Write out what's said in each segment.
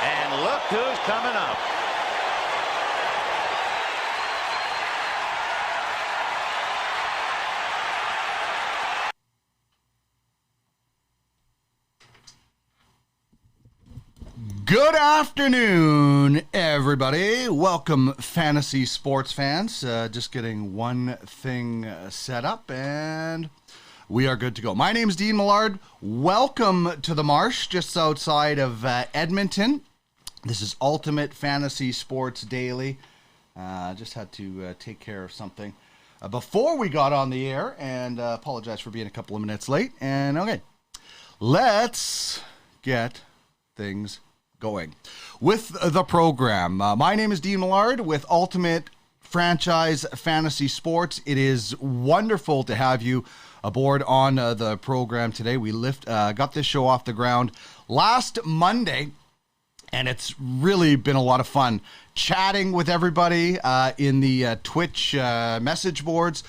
And look who's coming up. Good afternoon, everybody. Welcome, fantasy sports fans. Just getting one thing set up, and we are good to go. My name is Dean Millard. Welcome to the Marsh, just outside of Edmonton. This is Ultimate Fantasy Sports Daily. Just had to take care of something before we got on the air, and apologize for being a couple of minutes late. And okay, let's get things going with the program. My name is Dean Millard with Ultimate Franchise Fantasy Sports. It is wonderful to have you aboard on the program today. We got this show off the ground last Monday, and it's really been a lot of fun chatting with everybody in the Twitch message boards,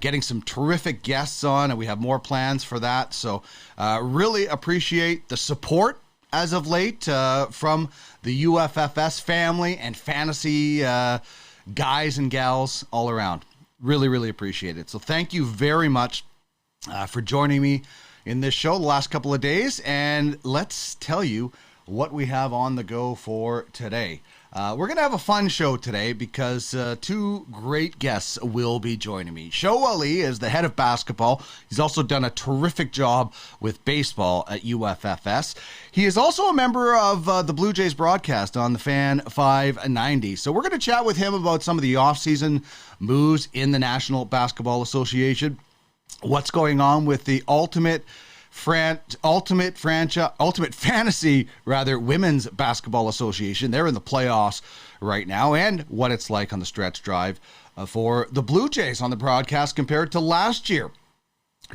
getting some terrific guests on, and we have more plans for that. So really appreciate the support as of late from the UFFS family and fantasy guys and gals all around. Really, really appreciate it. So thank you very much for joining me in this show the last couple of days. And let's tell you what we have on the go for today. We're going to have a fun show today because two great guests will be joining me. Sho Alli is the head of basketball. He's also done a terrific job with baseball at UFFS. He is also a member of the Blue Jays broadcast on the Fan 590. So we're going to chat with him about some of the offseason moves in the National Basketball Association, what's going on with the Ultimate Fantasy Women's Basketball Association. They're in the playoffs right now, and what it's like on the stretch drive for the Blue Jays on the broadcast compared to last year.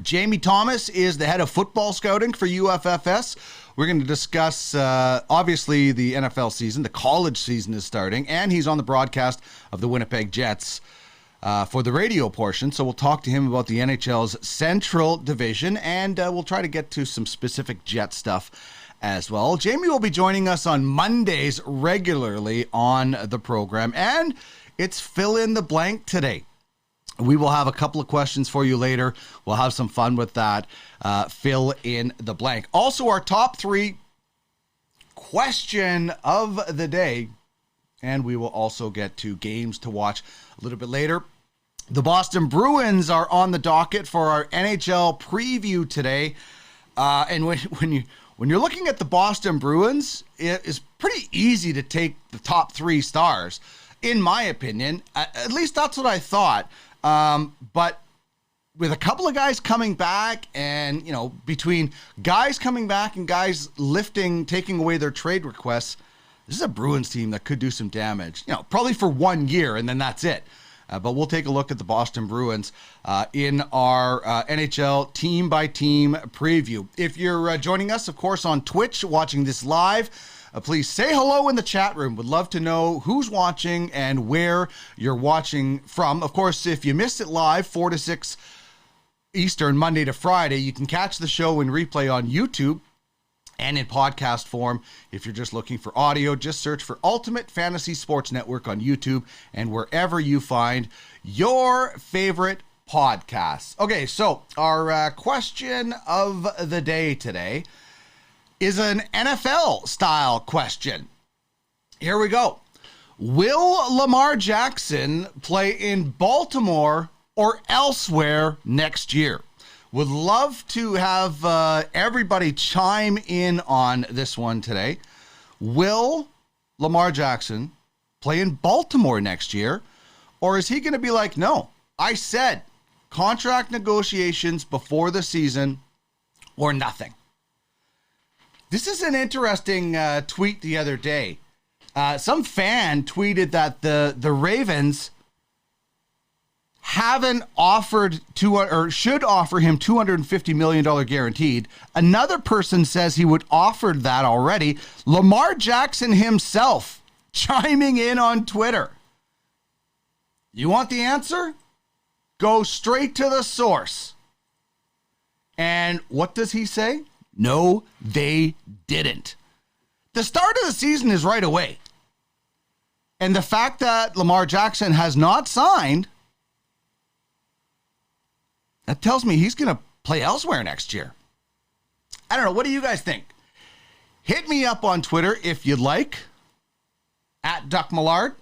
Jamie Thomas is the head of football scouting for UFFS. We're going to discuss, obviously, the NFL season. The college season is starting, and he's on the broadcast of the Winnipeg Jets for the radio portion. So we'll talk to him about the NHL's Central Division, and we'll try to get to some specific Jet stuff as well. Jamie will be joining us on Mondays regularly on the program, and it's fill in the blank today. We will have a couple of questions for you later. We'll have some fun with that. Fill in the blank. Also, our top three question of the day, and we will also get to games to watch a little bit later. The Boston Bruins are on the docket for our NHL preview today. And when you're looking at the Boston Bruins, it is pretty easy to take the top three stars, in my opinion. At least that's what I thought. But with a couple of guys coming back, and between guys coming back and guys taking away their trade requests, this is a Bruins team that could do some damage, probably for 1 year, and then that's it. But we'll take a look at the Boston Bruins in our NHL team-by-team preview. If you're joining us, of course, on Twitch, watching this live, please say hello in the chat room. Would love to know who's watching and where you're watching from. Of course, if you missed it live, 4 to 6 Eastern, Monday to Friday, you can catch the show in replay on YouTube and in podcast form. If you're just looking for audio, just search for Ultimate Fantasy Sports Network on YouTube and wherever you find your favorite podcasts. Okay, so our question of the day today is an NFL-style question. Here we go. Will Lamar Jackson play in Baltimore or elsewhere next year? Would love to have everybody chime in on this one today. Will Lamar Jackson play in Baltimore next year? Or is he going to be like, no, I said contract negotiations before the season or nothing? This is an interesting tweet the other day. Some fan tweeted that the Ravens haven't offered or should offer him $250 million guaranteed. Another person says he would offer that already. Lamar Jackson himself chiming in on Twitter. You want the answer? Go straight to the source. And what does he say? No, they didn't. the start of the season is right away. And the fact that Lamar Jackson has not signed, that tells me he's going to play elsewhere next year. I don't know. What do you guys think? Hit me up on Twitter if you'd like, at Duck Millard.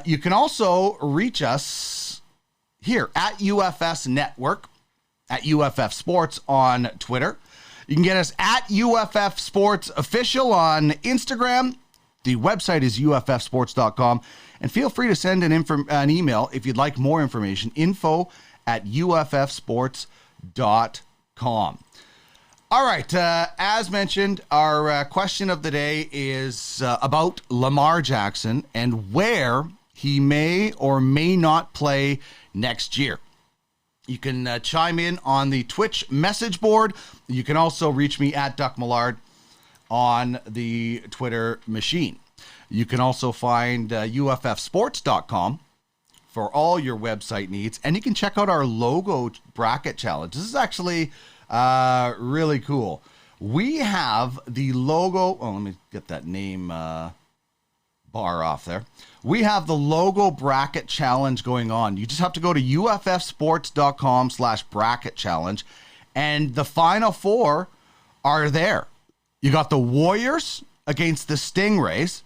You can also reach us here at UFS Network, at UFF Sports on Twitter. You can get us at UFF Sports Official on Instagram. The website is UFFsports.com. And feel free to send an email if you'd like more information, info@UFFsports.com. All right, as mentioned, our question of the day is about Lamar Jackson and where he may or may not play next year. You can chime in on the Twitch message board. You can also reach me at Duck Millard on the Twitter machine. You can also find UFFsports.com for all your website needs, and you can check out our logo bracket challenge. This is actually really cool. We have the logo. Oh, let me get that name bar off there. We have the logo bracket challenge going on. You just have to go to uffsports.com/bracket challenge, and the final four are there. You got the Warriors against the Stingrays.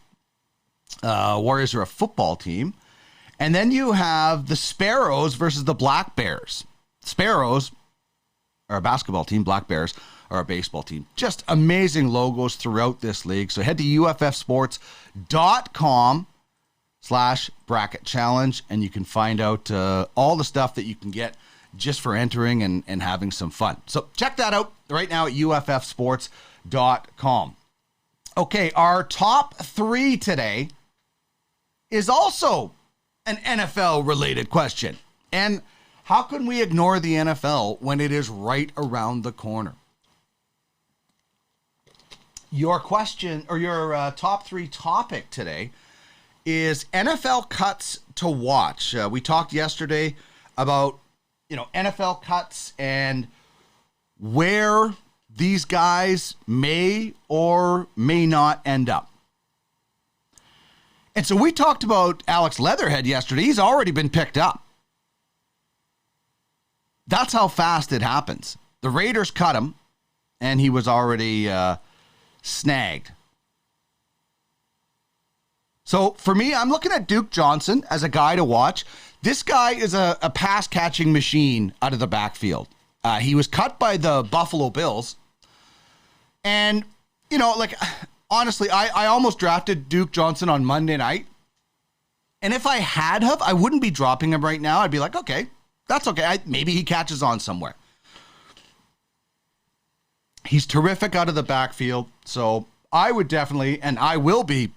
Warriors are a football team. And then you have the Sparrows versus the Black Bears. Sparrows are a basketball team. Black Bears are a baseball team. Just amazing logos throughout this league. So head to uffsports.com/bracket challenge, and you can find out all the stuff that you can get just for entering and having some fun. So check that out right now at uffsports.com. Okay, our top three today is also an NFL-related question. And how can we ignore the NFL when it is right around the corner? Your question, or your top three topic today, is NFL cuts to watch. We talked yesterday about, NFL cuts and where these guys may or may not end up. And so we talked about Alex Leatherhead yesterday. He's already been picked up. That's how fast it happens. The Raiders cut him, and he was already snagged. So for me, I'm looking at Duke Johnson as a guy to watch. This guy is a pass-catching machine out of the backfield. He was cut by the Buffalo Bills. And, honestly, I almost drafted Duke Johnson on Monday night. And if I had have, I wouldn't be dropping him right now. I'd be like, okay, that's okay. Maybe he catches on somewhere. He's terrific out of the backfield. So I would definitely, and I will be,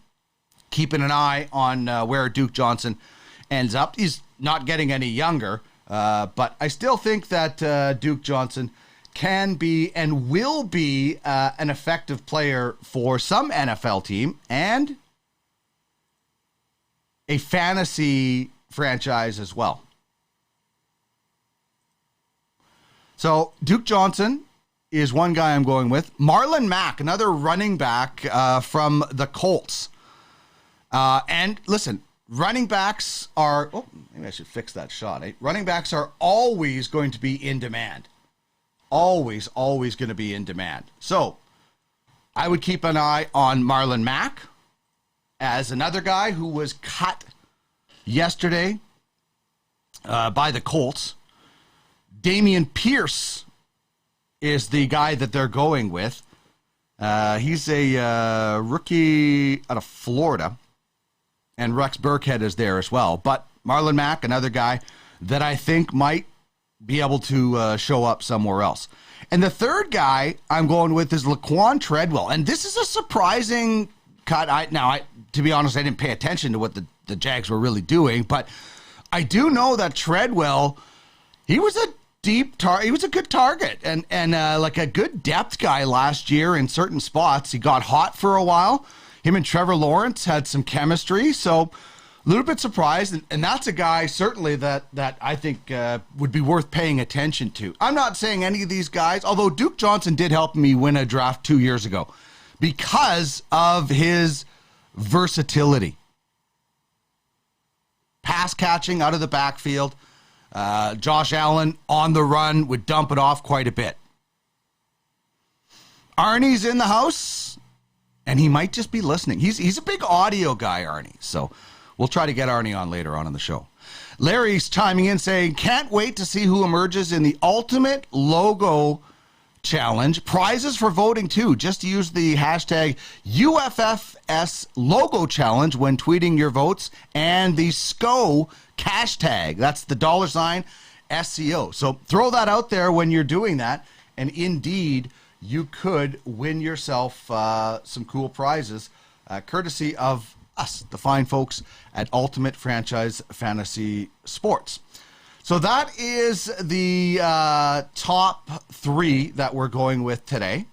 keeping an eye on where Duke Johnson ends up. He's not getting any younger, but I still think that Duke Johnson can be and will be an effective player for some NFL team and a fantasy franchise as well. So Duke Johnson is one guy I'm going with. Marlon Mack, another running back from the Colts. And listen, running backs are, maybe I should fix that shot. Running backs are always going to be in demand. Always going to be in demand. So I would keep an eye on Marlon Mack as another guy who was cut yesterday by the Colts. Damien Pierce is the guy that they're going with. He's a rookie out of Florida. And Rex Burkhead is there as well. But Marlon Mack, another guy that I think might be able to show up somewhere else. And the third guy I'm going with is Laquan Treadwell. And this is a surprising cut. To be honest, I didn't pay attention to what the Jags were really doing. But I do know that Treadwell, he was a he was a good target and like a good depth guy last year in certain spots. He got hot for a while. Him and Trevor Lawrence had some chemistry, so a little bit surprised. And that's a guy certainly that I think would be worth paying attention to. I'm not saying any of these guys, although Duke Johnson did help me win a draft 2 years ago because of his versatility. Pass catching out of the backfield. Josh Allen on the run would dump it off quite a bit. Arnie's in the house, and he might just be listening. He's a big audio guy, Arnie, so we'll try to get Arnie on later on in the show. Larry's chiming in saying, can't wait to see who emerges in the Ultimate Logo Challenge. Prizes for voting, too. Just use the hashtag UFFS Logo Challenge when tweeting your votes, and the SCO hashtag. That's the $SCO. So throw that out there when you're doing that, and indeed, you could win yourself some cool prizes, courtesy of us, the fine folks at Ultimate Franchise Fantasy Sports. So that is the top three that we're going with today,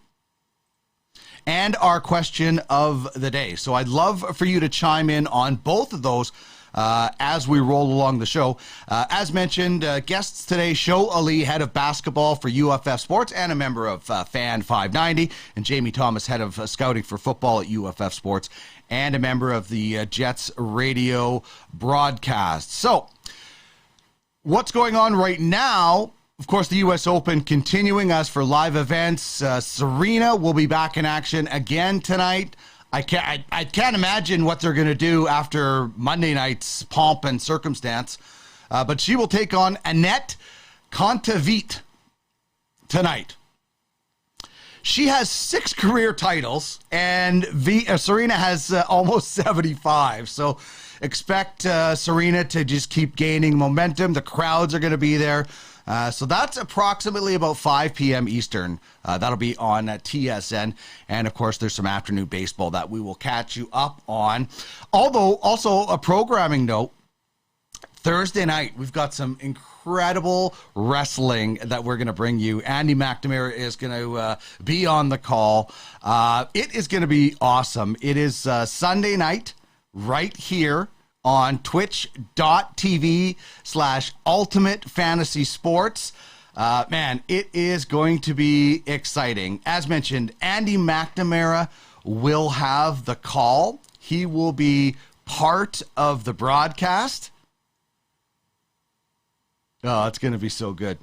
and our question of the day. So I'd love for you to chime in on both of those as we roll along the show. As mentioned, guests today, Sho Alli, head of basketball for UFF Sports and a member of Fan 590, and Jamie Thomas, head of scouting for football at UFF Sports and a member of the Jets radio broadcast. So what's going on right now? Of course, the U.S. Open continuing us for live events. Serena will be back in action again tonight. I can't imagine what they're going to do after Monday night's pomp and circumstance. But she will take on Anett Kontaveit tonight. She has 6 career titles, and Serena has almost 75. So expect Serena to just keep gaining momentum. The crowds are going to be there. So that's approximately about 5 p.m. Eastern. That'll be on TSN. And, of course, there's some afternoon baseball that we will catch you up on. Although, also a programming note, Thursday night, we've got some incredible wrestling that we're going to bring you. Wnba McNamara is going to be on the call. It is going to be awesome. It is Sunday night right here on twitch.tv/Ultimate Fantasy Sports. Man, it is going to be exciting. As mentioned, Wnba McNamara will have the call. He will be part of the broadcast. Oh, it's going to be so good.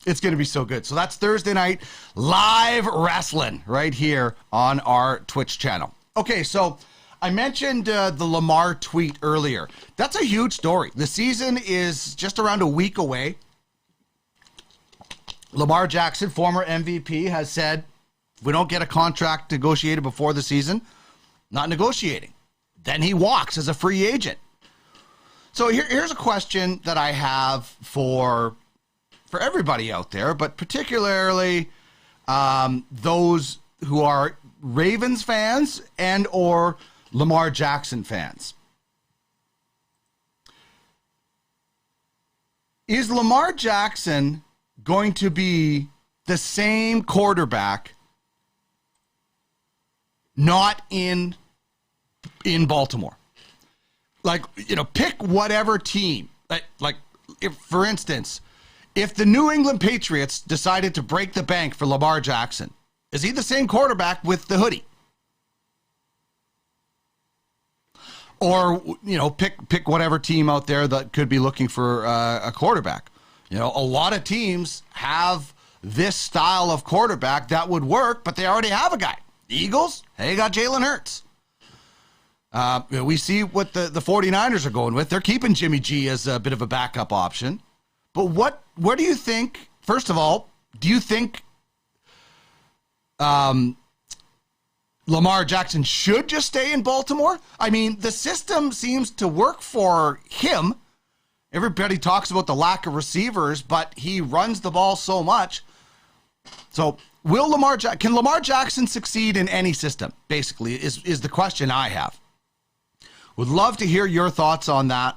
It's going to be so good. So that's Thursday night, live wrestling right here on our Twitch channel. Okay, so I mentioned the Lamar tweet earlier. That's a huge story. The season is just around a week away. Lamar Jackson, former MVP, has said, if we don't get a contract negotiated before the season, not negotiating. Then he walks as a free agent. So here's a question that I have for everybody out there, but particularly those who are Ravens fans and or Lamar Jackson fans. Is Lamar Jackson going to be the same quarterback not in Baltimore? Like, pick whatever team. Like if, for instance, if the New England Patriots decided to break the bank for Lamar Jackson, is he the same quarterback with the hoodie? Or, pick whatever team out there that could be looking for a quarterback. A lot of teams have this style of quarterback that would work, but they already have a guy. The Eagles, they got Jalen Hurts. We see what the 49ers are going with. They're keeping Jimmy G as a bit of a backup option. But what do you think, first of all, do you think Lamar Jackson should just stay in Baltimore? I mean, the system seems to work for him. Everybody talks about the lack of receivers, but he runs the ball so much. So can Lamar Jackson succeed in any system, basically, is the question I have. Would love to hear your thoughts on that.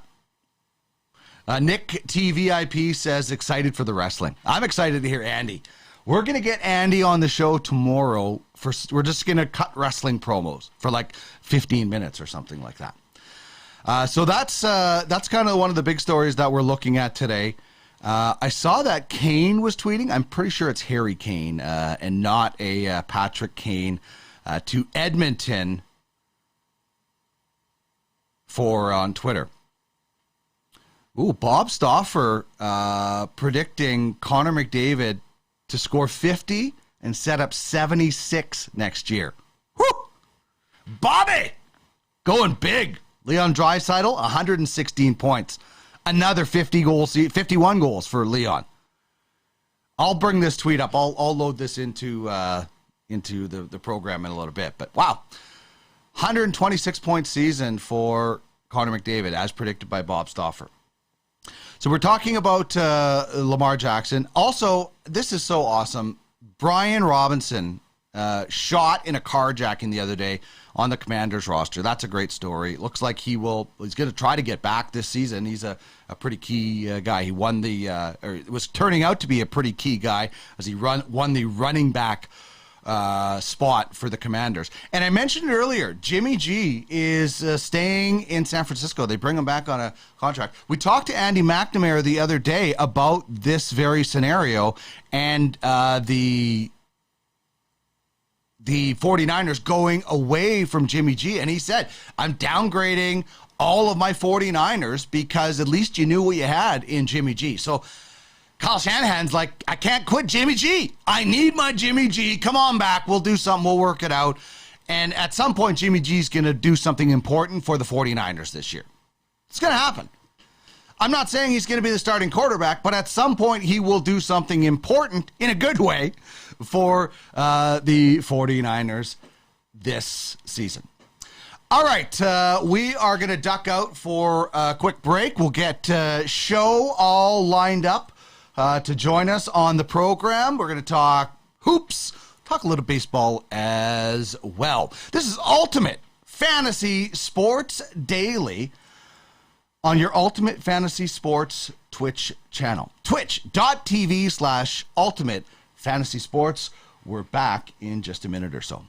Nick TVIP says, excited for the wrestling. I'm excited to hear Andy. We're going to get Andy on the show tomorrow. We're just going to cut wrestling promos for like 15 minutes or something like that. So that's kind of one of the big stories that we're looking at today. I saw that Kane was tweeting. I'm pretty sure it's Harry Kane and not a Patrick Kane to Edmonton on Twitter. Ooh, Bob Stauffer predicting Connor McDavid to score 50 and set up 76 next year. Woo! Bobby! Going big. Leon Draisaitl, 116 points. Another 51 goals for Leon. I'll bring this tweet up. I'll load this into the program in a little bit. But wow, 126-point season for Connor McDavid, as predicted by Bob Stauffer. So we're talking about Lamar Jackson. Also, this is so awesome. Brian Robinson shot in a carjacking the other day on the Commanders roster. That's a great story. Looks like he's going to try to get back this season. He's a pretty key guy. He won it was turning out to be a pretty key guy as he won the running back spot for the Commanders. And I mentioned earlier, Jimmy G is staying in San Francisco. They bring him back on a contract. We talked to Andy McNamara the other day about this very scenario and the 49ers going away from Jimmy G. And he said, I'm downgrading all of my 49ers because at least you knew what you had in Jimmy G. So Kyle Shanahan's like, I can't quit Jimmy G. I need my Jimmy G. Come on back. We'll do something. We'll work it out. And at some point, Jimmy G's going to do something important for the 49ers this year. It's going to happen. I'm not saying he's going to be the starting quarterback, but at some point he will do something important in a good way for the 49ers this season. All right, we are going to duck out for a quick break. We'll get Sho all lined up to join us on the program. We're going to talk hoops, talk a little baseball as well. This is Ultimate Fantasy Sports Daily on your Ultimate Fantasy Sports Twitch channel. Twitch.tv/Ultimate Fantasy Sports. We're back in just a minute or so.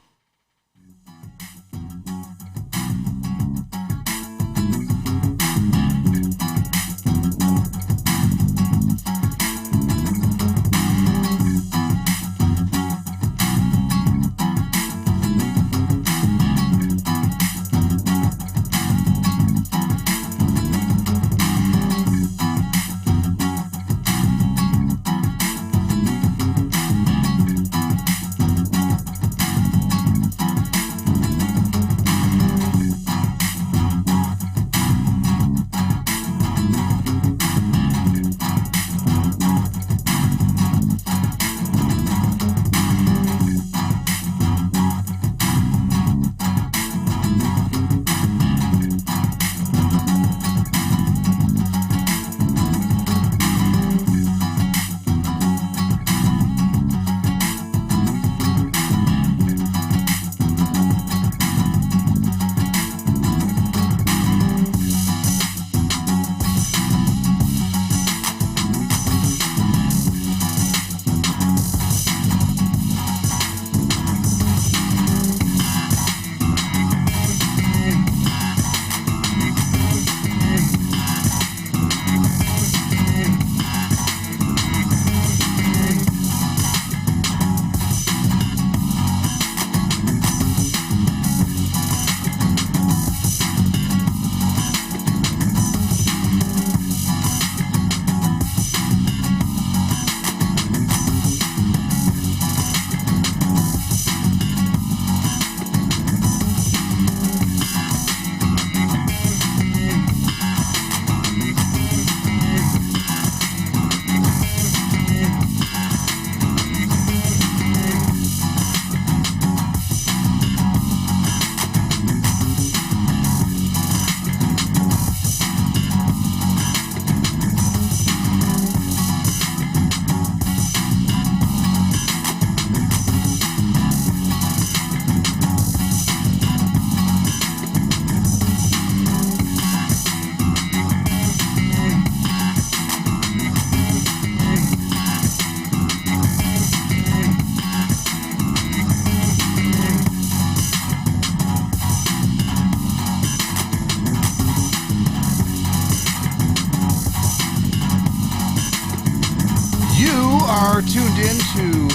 are tuned in to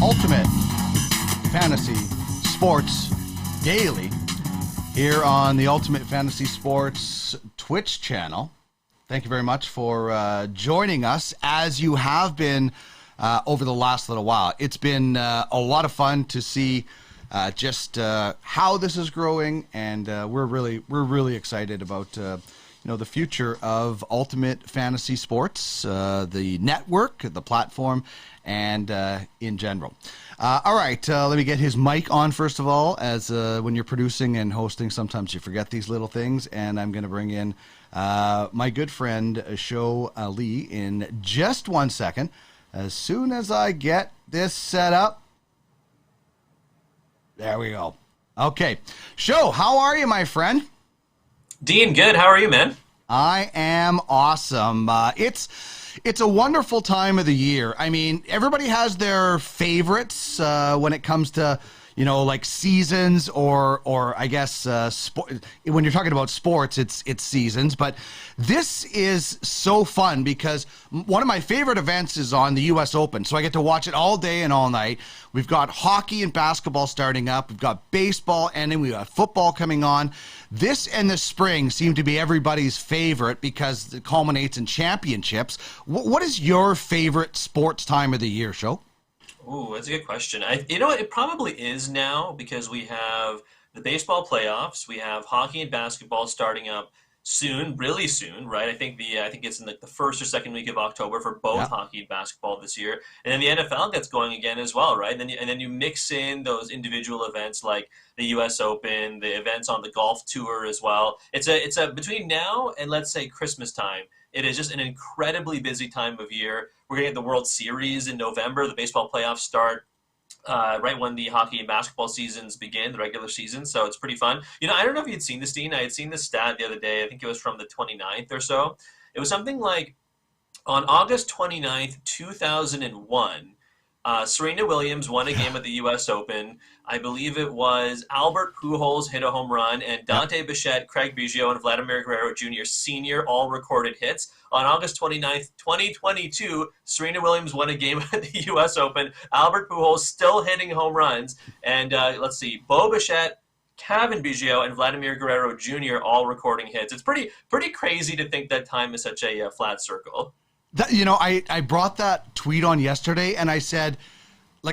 Ultimate Fantasy Sports daily here on the Ultimate Fantasy Sports Twitch channel. Thank you very much for joining us as you have been over the last little while. It's been a lot of fun to see just how this is growing, and we're really excited about the future of Ultimate Fantasy Sports, the network, the platform, and in general. All right, let me get his mic on first of all, as when you're producing and hosting, sometimes you forget these little things, and I'm going to bring in my good friend Sho Alli in just 1 second. As soon as I get this set up, there we go. Okay, Sho, how are you, my friend? Dean, good. How are you, man? I am awesome. It's a wonderful time of the year. I mean, everybody has their favorites when it comes to, like seasons or I guess when you're talking about sports, it's seasons. But this is so fun because one of my favorite events is on the U.S. Open. So I get to watch it all day and all night. We've got hockey and basketball starting up. We've got baseball ending. We've got football coming on. This and the spring seem to be everybody's favorite because it culminates in championships. What is your favorite sports time of the year, Sho? Ooh, that's a good question. It probably is now because we have the baseball playoffs. We have hockey and basketball starting up soon, really soon, right? I think it's in the first or second week of October for both hockey and basketball this year, and then the NFL gets going again as well, right? And then you mix in those individual events like the U.S. Open, the events on the golf tour as well. It's a between now and let's say Christmas time. It is just an incredibly busy time of year. We're going to get the World Series in November. The baseball playoffs start right when the hockey and basketball seasons begin, the regular season. So it's pretty fun. I don't know if you'd seen this, Dean. I had seen this stat the other day. I think it was from the 29th or so. It was something like on August 29th, 2001, Serena Williams won a game at the U.S. Open. I believe it was Albert Pujols hit a home run, and Dante Bichette, Craig Biggio, and Vladimir Guerrero Jr. Sr. all recorded hits. On August 29th, 2022, Serena Williams won a game at the U.S. Open. Albert Pujols still hitting home runs. And let's see, Bo Bichette, Kevin Biggio, and Vladimir Guerrero Jr. all recording hits. It's pretty crazy to think that time is such a flat circle. I brought that tweet on yesterday, and I said,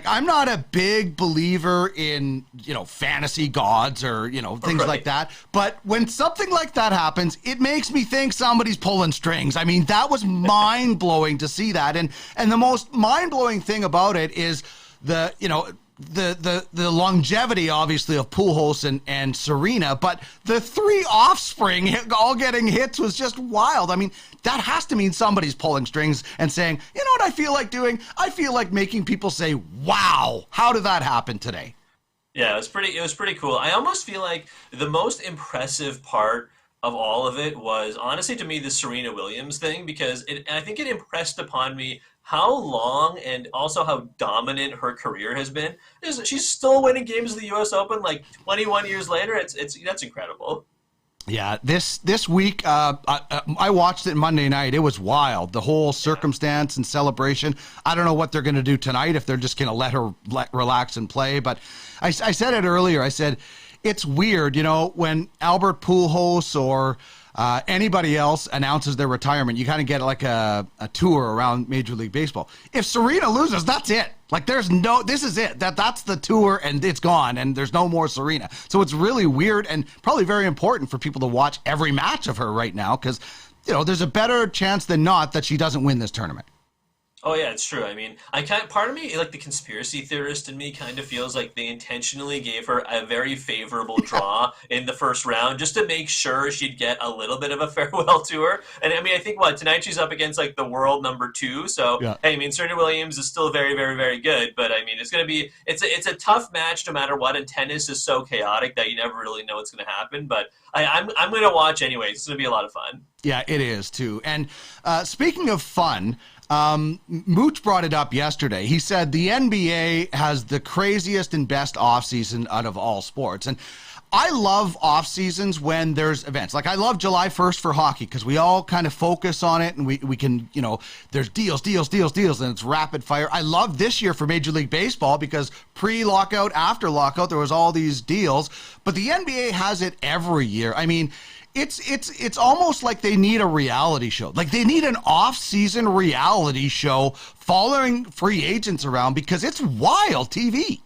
I'm not a big believer in, fantasy gods or, things like that. But when something like that happens, it makes me think somebody's pulling strings. I mean, that was mind-blowing to see that. And the most mind-blowing thing about it is the longevity, obviously, of Pujols and Serena, but the three offspring all getting hits was just wild. I mean, that has to mean somebody's pulling strings and saying, you know what I feel like doing? I feel like making people say, wow, how did that happen today? Yeah, it was pretty cool. I almost feel like the most impressive part of all of it was, honestly, to me, the Serena Williams thing, because I think it impressed upon me how long and also how dominant her career has been. She's still winning games of the U.S. Open 21 years later. That's incredible. Yeah, this week, I watched it Monday night. It was wild. The whole circumstance and celebration. I don't know what they're going to do tonight, if they're just going to let her relax and play. But I said it earlier. I said, it's weird, when Albert Pujols or anybody else announces their retirement, you kind of get a tour around Major League Baseball. If Serena loses, that's it. This is it. That's the tour, and it's gone, and there's no more Serena. So it's really weird and probably very important for people to watch every match of her right now because, there's a better chance than not that she doesn't win this tournament. Oh yeah, it's true. I mean, part of me, the conspiracy theorist in me kind of feels like they intentionally gave her a very favorable draw in the first round just to make sure she'd get a little bit of a farewell tour. And I mean, I think tonight she's up against the world number 2. So, yeah. Hey, I mean, Serena Williams is still very, very, very good, but I mean, it's a tough match no matter what. And tennis is so chaotic that you never really know what's going to happen. But I'm going to watch anyway. It's going to be a lot of fun. Yeah, it is too. And speaking of fun, Mooch brought it up yesterday. He said the NBA has the craziest and best offseason out of all sports. And I love off seasons when there's events. Like I love July 1st for hockey because we all kind of focus on it and we can, there's deals, and it's rapid fire. I love this year for Major League Baseball because pre-lockout, after lockout, there was all these deals. But the NBA has it every year. I mean, it's almost like they need a reality show. Like they need an off-season reality show following free agents around because it's wild TV.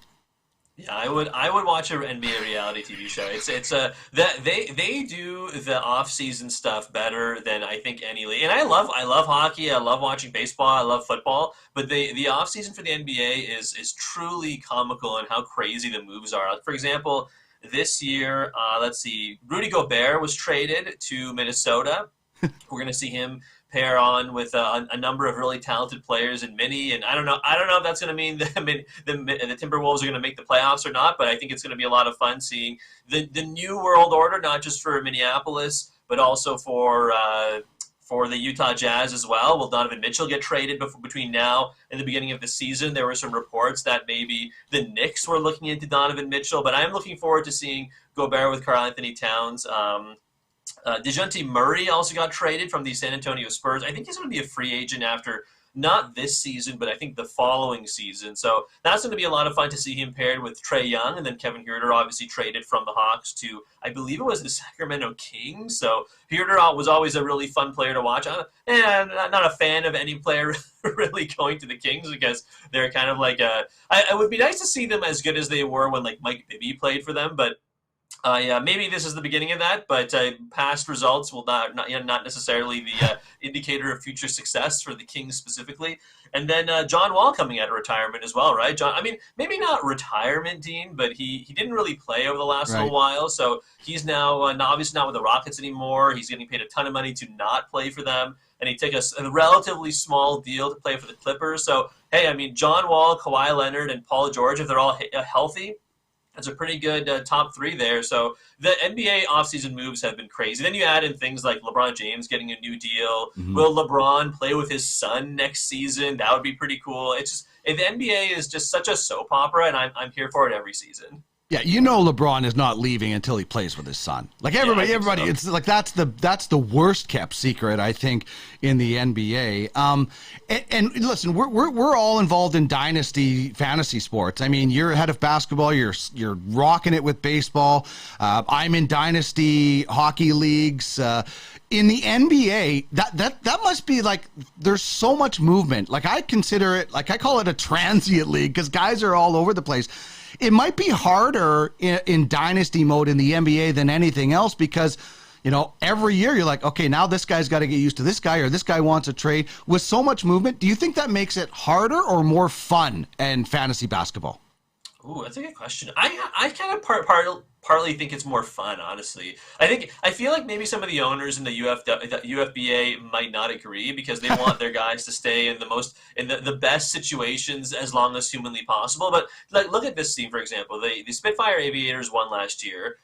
Yeah, I would watch an NBA reality TV show. They do the off-season stuff better than I think any league. And I love hockey. I love watching baseball. I love football. But the off-season for the NBA is truly comical in how crazy the moves are. Like, for example, this year, let's see, Rudy Gobert was traded to Minnesota. We're going to see him pair on with a number of really talented players in Mini, and I don't know if that's going to mean the Timberwolves are going to make the playoffs or not, but I think it's going to be a lot of fun seeing the new world order, not just for Minneapolis, but also for the Utah Jazz as well. Will Donovan Mitchell get traded between now and the beginning of the season? There were some reports that maybe the Knicks were looking into Donovan Mitchell, but I'm looking forward to seeing Gobert with Karl-Anthony Towns. DeJounte Murray also got traded from the San Antonio Spurs. I think he's going to be a free agent after not this season, but I think the following season. So that's going to be a lot of fun to see him paired with Trae Young, and then Kevin Huerter obviously traded from the Hawks to, I believe it was the Sacramento Kings. So Huerter was always a really fun player to watch. I'm not a fan of any player really going to the Kings because they're kind of like it would be nice to see them as good as they were when like Mike Bibby played for them, but maybe this is the beginning of that, but past results will not necessarily the indicator of future success for the Kings specifically. And then John Wall coming out of retirement as well, right? John, I mean, maybe not retirement, Dean, but he didn't really play over the last little while, so he's now obviously not with the Rockets anymore. He's getting paid a ton of money to not play for them, and he took a relatively small deal to play for the Clippers. So, hey, I mean, John Wall, Kawhi Leonard, and Paul George, if they're all healthy, that's a pretty good top three there. So the NBA offseason moves have been crazy. Then you add in things like LeBron James getting a new deal. Mm-hmm. Will LeBron play with his son next season? That would be pretty cool. It's just the NBA is just such a soap opera, and I'm here for it every season. Yeah, LeBron is not leaving until he plays with his son. Like everybody, so. It's like that's the worst kept secret, I think, in the NBA. And listen, we're all involved in dynasty fantasy sports. I mean, you're head of basketball, you're rocking it with baseball. I'm in dynasty hockey leagues. In the NBA, that must be like there's so much movement. Like I consider it, like I call it a transient league because guys are all over the place. It might be harder in dynasty mode in the NBA than anything else because, every year you're like, okay, now this guy's got to get used to this guy or this guy wants a trade. With so much movement, do you think that makes it harder or more fun in fantasy basketball? Ooh, that's a good question. I kind of partly think it's more fun, honestly. I feel like maybe some of the owners in the UFBA might not agree because they want their guys to stay in the best situations as long as humanly possible. But like, look at this team, for example. The Spitfire Aviators won last year.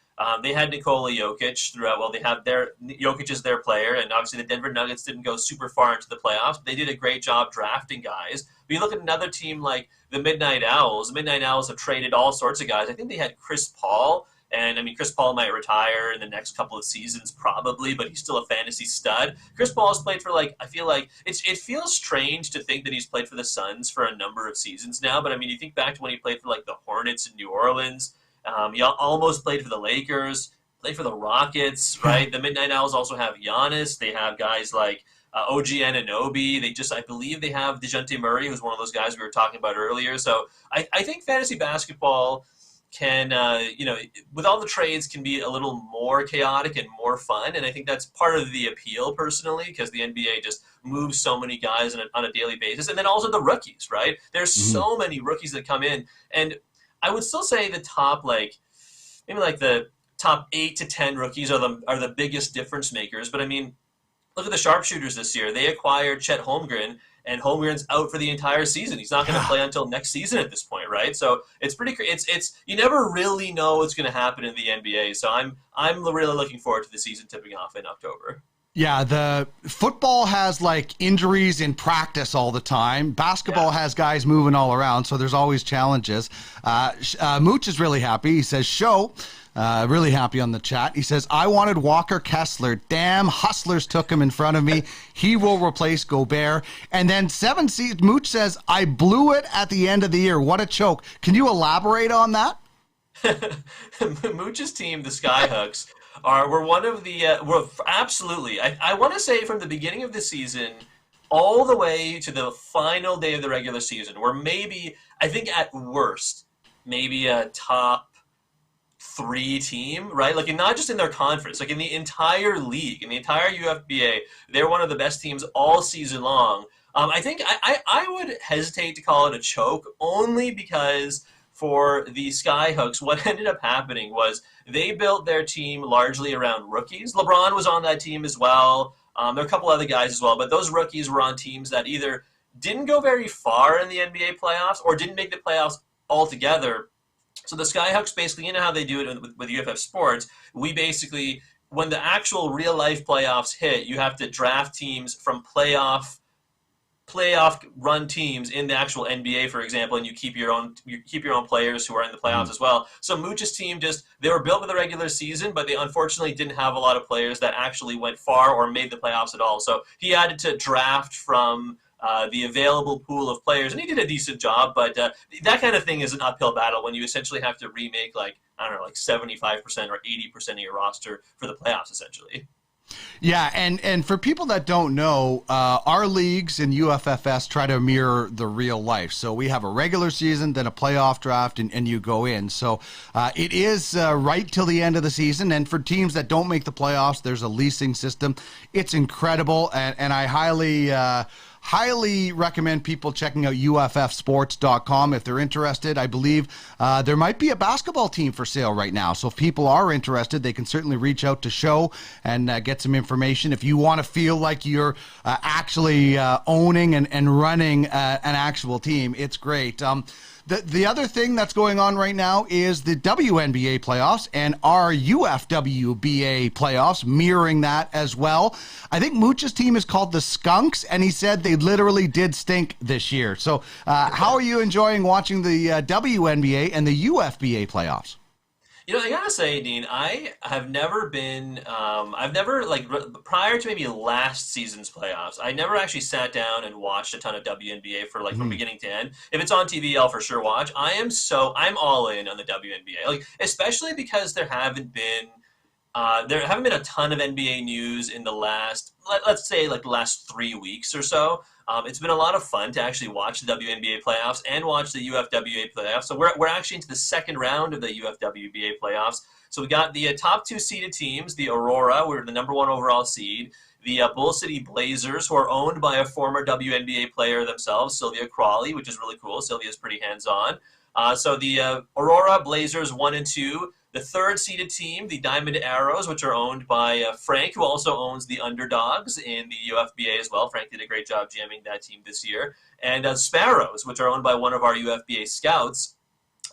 They had Nikola Jokic throughout. Well, they have Jokic is their player, and obviously the Denver Nuggets didn't go super far into the playoffs. But they did a great job drafting guys. But you look at another team like the Midnight Owls. The Midnight Owls have traded all sorts of guys. I think they had Chris Paul. And, I mean, Chris Paul might retire in the next couple of seasons probably, but he's still a fantasy stud. Chris Paul has played for, I feel like it feels strange to think that he's played for the Suns for a number of seasons now. But, I mean, you think back to when he played for, the Hornets in New Orleans. He almost played for the Lakers, played for the Rockets, right? The Midnight Owls also have Giannis. They have guys like OG Anunoby. I believe they have DeJounte Murray, who's one of those guys we were talking about earlier. So I think fantasy basketball can, with all the trades, can be a little more chaotic and more fun. And I think that's part of the appeal, personally, because the NBA just moves so many guys on a daily basis. And then also the rookies, right? There's so many rookies that come in. And I would still say the top, maybe the top 8 to 10 rookies are the biggest difference makers. But, I mean, look at the sharpshooters this year. They acquired Chet Holmgren, and Holmgren's out for the entire season. He's not going to play until next season at this point, right? So it's pretty. It's you never really know what's going to happen in the NBA. So I'm really looking forward to the season tipping off in October. Yeah, the football has like injuries in practice all the time. Basketball has guys moving all around, so there's always challenges. Mooch is really happy. He says, Sho, really happy on the chat. He says, I wanted Walker Kessler. Damn, Hustlers took him in front of me. He will replace Gobert. And then Mooch says, I blew it at the end of the year. What a choke. Can you elaborate on that? Mooch's team, the Skyhooks, were one of the absolutely. I want to say from the beginning of the season all the way to the final day of the regular season, were maybe, I think at worst, maybe a top 3 team, right? Like, not just in their conference, like in the entire league, in the entire UFBA, they're one of the best teams all season long. I think I would hesitate to call it a choke, only because for the Skyhooks, what ended up happening was they built their team largely around rookies. LeBron was on that team as well. There are a couple other guys as well, but those rookies were on teams that either didn't go very far in the NBA playoffs or didn't make the playoffs altogether. So the Skyhooks basically, you know how they do it with UFF Sports, we basically, when the actual real-life playoffs hit, you have to draft teams from playoff run teams in the actual NBA, for example, and you keep your own players who are in the playoffs as well. So Mooch's team they were built for the regular season, but they unfortunately didn't have a lot of players that actually went far or made the playoffs at all. So he had to draft from the available pool of players, and he did a decent job, but that kind of thing is an uphill battle when you essentially have to remake, like, I don't know, like 75% or 80% of your roster for the playoffs, essentially. Yeah, and for people that don't know, our leagues in UFFS try to mirror the real life. So we have a regular season, then a playoff draft, and you go in. So it is right till the end of the season. And for teams that don't make the playoffs, there's a leasing system. It's incredible, and I highly recommend people checking out UFFsports.com if they're interested. I believe there might be a basketball team for sale right now. So if people are interested, they can certainly reach out to Sho and get some information. If you want to feel like you're actually owning and running an actual team, it's great. The other thing that's going on right now is the WNBA playoffs and our UFWBA playoffs, mirroring that as well. I think Mooch's team is called the Skunks, and he said they literally did stink this year. So how are you enjoying watching the WNBA and the UFBA playoffs? You know, I gotta say, Dean, I have never been, prior to maybe last season's playoffs, I never actually sat down and watched a ton of WNBA from beginning to end. If it's on TV, I'll for sure watch. I'm all in on the WNBA, like, especially because there haven't been a ton of NBA news in the last, let's say, like the last 3 weeks or so. It's been a lot of fun to actually watch the WNBA playoffs and watch the UFWA playoffs. So we're actually into the second round of the UFWBA playoffs. So we got the top 2 seeded teams, the Aurora, we're the number 1 overall seed, the Bull City Blazers, who are owned by a former WNBA player themselves, Sylvia Crawley, which is really cool. Sylvia's pretty hands-on. So the Aurora Blazers 1 and 2. The 3rd seeded team, the Diamond Arrows, which are owned by Frank, who also owns the Underdogs in the UFBA as well. Frank did a great job jamming that team this year. And Sparrows, which are owned by one of our UFBA scouts,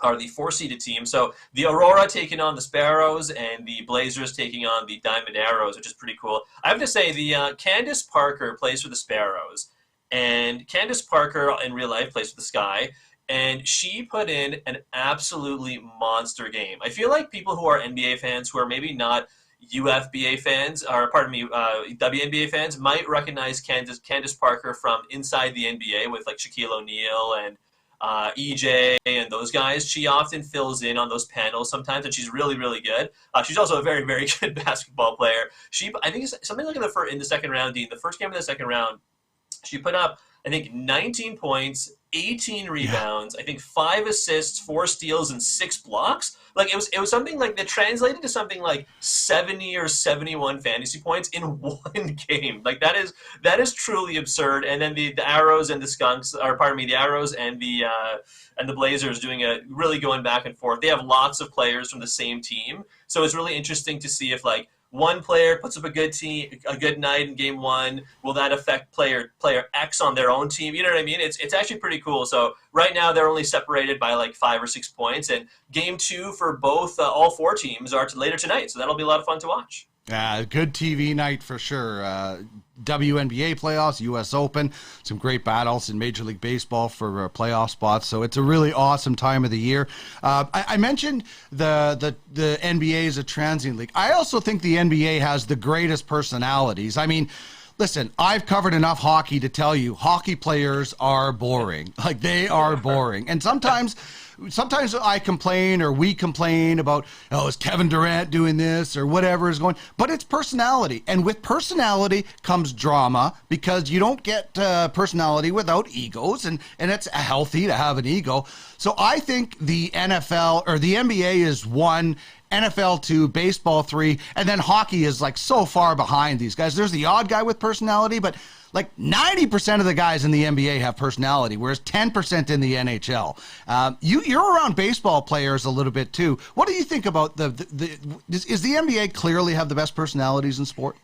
are the 4 seeded team. So the Aurora taking on the Sparrows and the Blazers taking on the Diamond Arrows, which is pretty cool. I have to say, the Candace Parker plays for the Sparrows, and Candace Parker in real life plays for the Sky. And she put in an absolutely monster game. I feel like people who are NBA fans, who are maybe not UFBA fans, or WNBA fans, might recognize Candace Parker from inside the NBA with like Shaquille O'Neal and EJ and those guys. She often fills in on those panels sometimes, and she's really, really good. She's also a very, very good basketball player. I think it's something like in the second round, Dean, the first game of the second round, she put up, I think, 19 points, 18 rebounds, I think 5 assists, 4 steals, and 6 blocks. Like, it was something like that translated to something like 70 or 71 fantasy points in one game. Like, that is truly absurd. And then the Arrows and the Skunks, or pardon me, the Arrows and the Blazers really going back and forth. They have lots of players from the same team, so it's really interesting to see if, like, one player puts up a good night in game 1. Will that affect player X on their own team? You know what I mean? It's actually pretty cool. So right now they're only separated by like 5 or 6 points, and game 2 for both all 4 teams are later tonight. So that'll be a lot of fun to watch. Good TV night for sure. WNBA playoffs, U.S. Open, some great battles in Major League Baseball for playoff spots. So it's a really awesome time of the year. I mentioned the NBA is a transient league. I also think the NBA has the greatest personalities. I mean, listen, I've covered enough hockey to tell you hockey players are boring. Like, they are boring. And sometimes I complain or we complain about, is Kevin Durant doing this or whatever is going, but it's personality. And with personality comes drama, because you don't get personality without egos, and it's healthy to have an ego. So I think the NFL or the NBA is 1, NFL 2, baseball 3, and then hockey is like so far behind these guys. There's the odd guy with personality, but like 90% of the guys in the NBA have personality, whereas 10% in the NHL. You're around baseball players a little bit too. What do you think about is the NBA clearly have the best personalities in sport?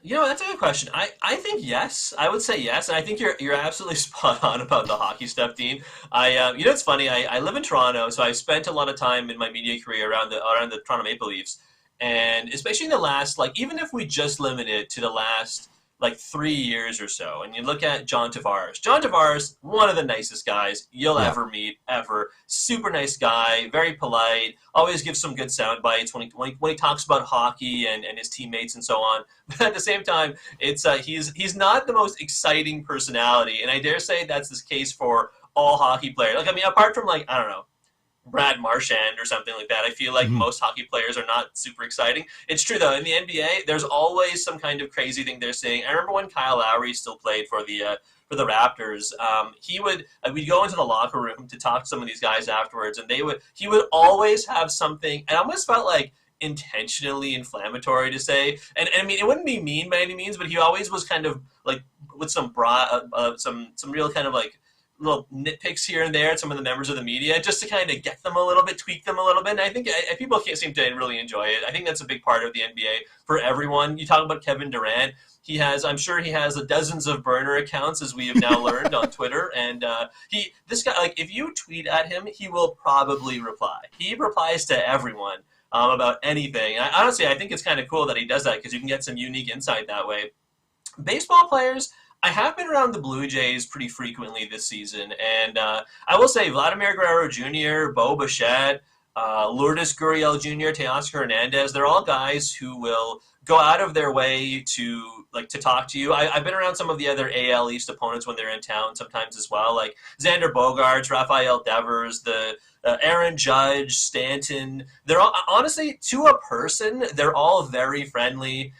That's a good question. I think yes. I would say yes, and I think you're absolutely spot on about the hockey stuff, Dean. It's funny. I live in Toronto, so I've spent a lot of time in my media career around the Toronto Maple Leafs, and especially in the last, even if we just limit it to the last 3 years or so, and you look at John Tavares. John Tavares, one of the nicest guys you'll ever meet, ever. Super nice guy, very polite, always gives some good sound bites when he talks about hockey and his teammates and so on. But at the same time, it's he's not the most exciting personality, and I dare say that's the case for all hockey players. Apart from I don't know, Brad Marchand or something like that. I feel like most hockey players are not super exciting. It's true, though. In the NBA, there's always some kind of crazy thing they're saying. I remember when Kyle Lowry still played for the Raptors. We'd go into the locker room to talk to some of these guys afterwards, and he would always have something. I almost felt like intentionally inflammatory to say. And I mean, it wouldn't be mean by any means, but he always was kind of with some real kind of little nitpicks here and there at some of the members of the media, just to kind of get them a little bit, tweak them a little bit. And I think people can't seem to really enjoy it. I think that's a big part of the NBA for everyone. You talk about Kevin Durant. I'm sure he has dozens of burner accounts, as we have now learned, on Twitter. And this guy, if you tweet at him, he will probably reply. He replies to everyone about anything. And honestly, I think it's kind of cool that he does that, because you can get some unique insight that way. Baseball players, I have been around the Blue Jays pretty frequently this season, and I will say Vladimir Guerrero Jr., Bo Bichette, Lourdes Gurriel Jr., Teoscar Hernandez, they're all guys who will go out of their way to talk to you. I've been around some of the other AL East opponents when they're in town sometimes as well, like Xander Bogaerts, Rafael Devers, the Aaron Judge, Stanton. They're all, honestly, to a person, they're all very friendly.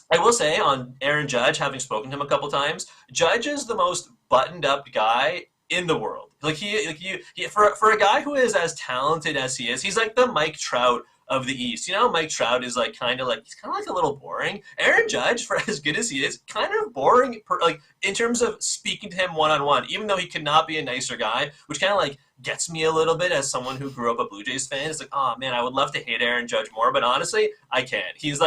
I will say on Aaron Judge, having spoken to him a couple times, Judge is the most buttoned-up guy in the world. For a guy who is as talented as he is, he's like the Mike Trout of the East. Mike Trout is he's kind of a little boring. Aaron Judge, for as good as he is, kind of boring, in terms of speaking to him one-on-one, even though he could not be a nicer guy, which kind of gets me a little bit as someone who grew up a Blue Jays fan. It's oh man, I would love to hate Aaron Judge more, but honestly, I can't. He's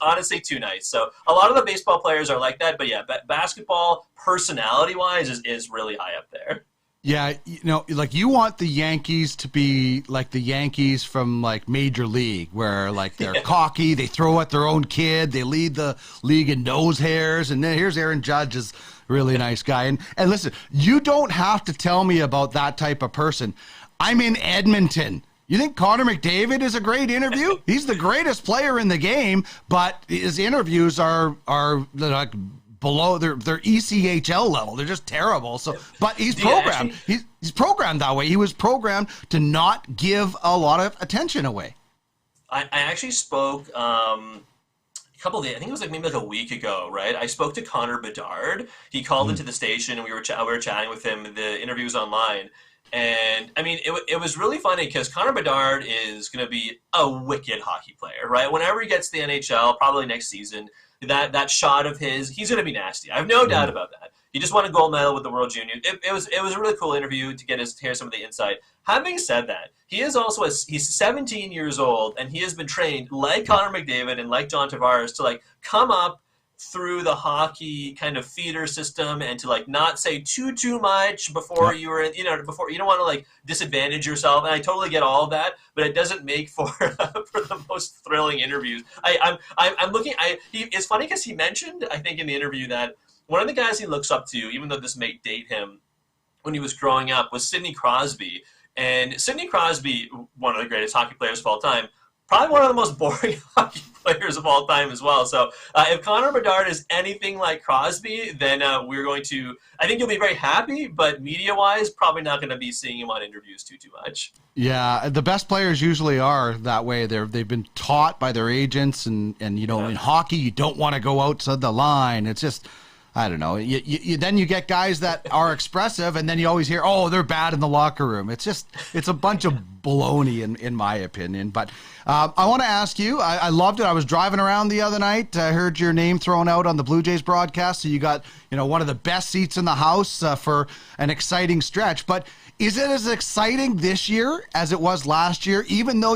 honestly too nice. So a lot of the baseball players are like that, but yeah, basketball personality-wise is really high up there. Yeah, you want the Yankees to be like the Yankees from Major League, where they're cocky, they throw at their own kid, they lead the league in nose hairs, and then here's Aaron Judge, is really nice guy. And listen, you don't have to tell me about that type of person. I'm in Edmonton. You think Connor McDavid is a great interview? He's the greatest player in the game, but his interviews are below their ECHL level. They're just terrible. So, but he's programmed. He's programmed that way. He was programmed to not give a lot of attention away. I actually spoke a couple of days, I think it was maybe a week ago, right? I spoke to Connor Bedard. He called into the station, and we were chatting with him. The interview was online. And, I mean, it was really funny because Connor Bedard is going to be a wicked hockey player, right? Whenever he gets to the NHL, probably next season, that shot of his, he's going to be nasty. I have no doubt about that. He just won a gold medal with the World Junior. It was a really cool interview to hear some of the insight. Having said that, he is also he's 17 years old, and he has been trained like Connor McDavid and like John Tavares to come up through the hockey kind of feeder system and to like not say too much before you were before you don't want to like disadvantage yourself, and I totally get all of that, but it doesn't make for for the most thrilling interviews. I'm looking. It's funny because he mentioned, I think in the interview, that one of the guys he looks up to, even though this may date him, when he was growing up, was Sidney Crosby. And Sidney Crosby, one of the greatest hockey players of all time, probably one of the most boring hockey players of all time as well. So if Connor Bedard is anything like Crosby, then we're going to, I think you'll be very happy, but media-wise, probably not going to be seeing him on interviews too much. Yeah, the best players usually are that way. They've been taught by their agents, and in hockey, you don't want to go outside the line. It's just, I don't know. Then you get guys that are expressive, and then you always hear, oh, they're bad in the locker room. It's a bunch of baloney, in my opinion. But I want to ask you, I loved it. I was driving around the other night. I heard your name thrown out on the Blue Jays broadcast. So you got, one of the best seats in the house for an exciting stretch. But is it as exciting this year as it was last year, even though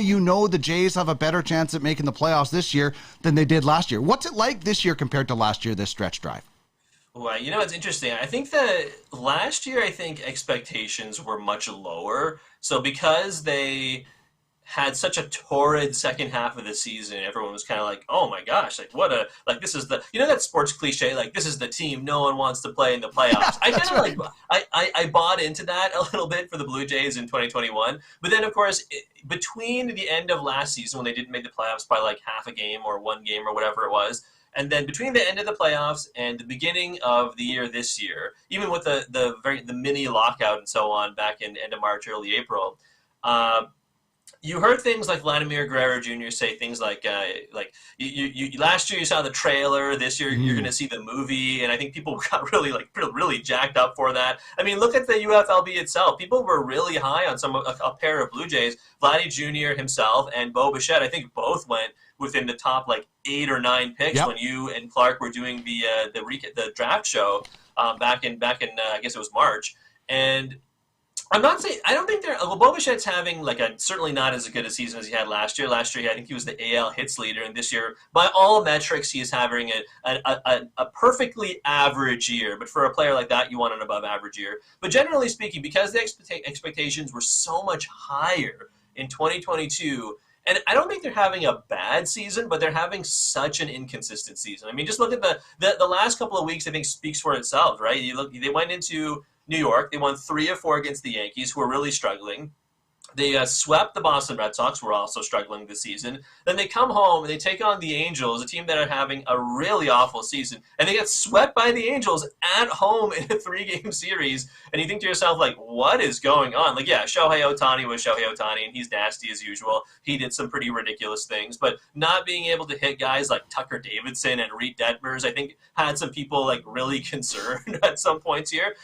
the Jays have a better chance at making the playoffs this year than they did last year? What's it like this year compared to last year, this stretch drive? Well, it's interesting. I think that last year, expectations were much lower. So because they had such a torrid second half of the season, everyone was kind of like, oh my gosh, this is the, that sports cliche, like this is the team no one wants to play in the playoffs. I bought into that a little bit for the Blue Jays in 2021. But then, of course, between the end of last season when they didn't make the playoffs by like half a game or one game or whatever it was, and then between the end of the playoffs and the beginning of the year this year, even with the mini lockout and so on back in end of March, early April, you heard things like Vladimir Guerrero Jr. say things like you last year you saw the trailer, this year you're going to see the movie, and I think people got really jacked up for that. I mean, look at the UFLB itself. People were really high on a pair of Blue Jays, Vladdy Jr. himself and Bouchard. I think both went within the top 8 or 9 picks when you and Clark were doing the draft show back in I guess it was March. And I'm not saying, I don't think Bouchard's having certainly not as good a season as he had last year. Last year, I think he was the AL hits leader, and this year, by all metrics, he is having a perfectly average year. But for a player like that, you want an above average year. But generally speaking, because the expectations were so much higher in 2022, and I don't think they're having a bad season, but they're having such an inconsistent season. I mean, just look at the last couple of weeks, I think, speaks for itself, right? They went into New York. They won 3 of 4 against the Yankees, who are really struggling. They swept the Boston Red Sox, who are also struggling this season. Then they come home and they take on the Angels, a team that are having a really awful season. And they get swept by the Angels at home in a 3-game series. And you think to yourself, what is going on? Shohei Ohtani was Shohei Ohtani, and he's nasty as usual. He did some pretty ridiculous things. But not being able to hit guys like Tucker Davidson and Reed Detmers, I think, had some people really concerned at some points here.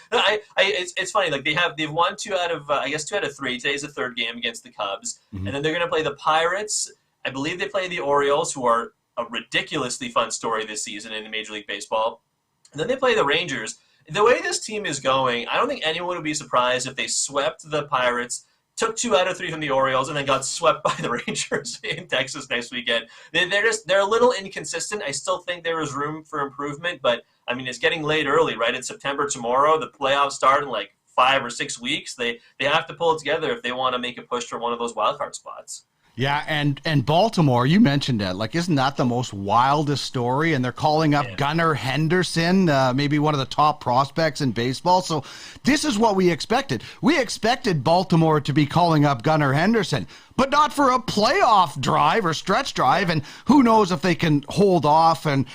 It's funny. They've won 2 out of 3. Today's the 3rd game against the Cubs, and then they're going to play the Pirates. I believe they play the Orioles, who are a ridiculously fun story this season in Major League Baseball. And then they play the Rangers. The way this team is going, I don't think anyone would be surprised if they swept the Pirates, took 2 out of 3 from the Orioles, and then got swept by the Rangers in Texas next weekend. They're a little inconsistent. I still think there is room for improvement, but I mean, it's getting late early, right? It's September tomorrow. The playoffs start in 5 or 6 weeks. They have to pull it together if they want to make a push for one of those wildcard spots. Yeah, and Baltimore, you mentioned that. Isn't that the most wildest story? And they're calling up Gunnar Henderson, maybe one of the top prospects in baseball. So this is what we expected. We expected Baltimore to be calling up Gunnar Henderson, but not for a playoff drive or stretch drive. And who knows if they can hold off and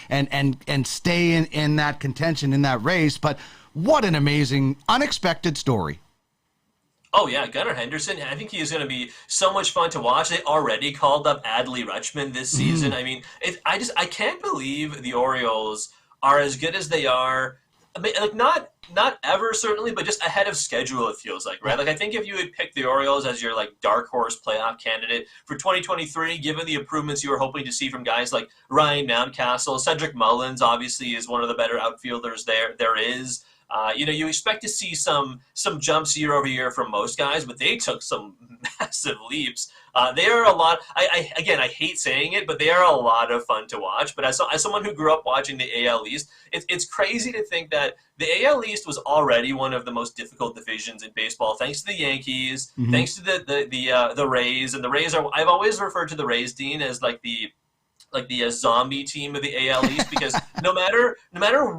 stay in that contention, in that race. But what an amazing, unexpected story. Oh, yeah, Gunnar Henderson, I think he is going to be so much fun to watch. They already called up Adley Rutschman this season. I mean, I can't believe the Orioles are as good as they are. I mean, not ever, certainly, but just ahead of schedule, it feels like, right? I think if you had picked the Orioles as your, dark horse playoff candidate for 2023, given the improvements you were hoping to see from guys like Ryan Mountcastle, Cedric Mullins, obviously, is one of the better outfielders there is. You expect to see some jumps year over year from most guys, but they took some massive leaps. They are a lot. Again, I hate saying it, but they are a lot of fun to watch. But as someone who grew up watching the AL East, it's crazy to think that the AL East was already one of the most difficult divisions in baseball, thanks to the Yankees, thanks to the Rays, and the Rays are. I've always referred to the Rays, Dean, as like the zombie team of the AL East, because no matter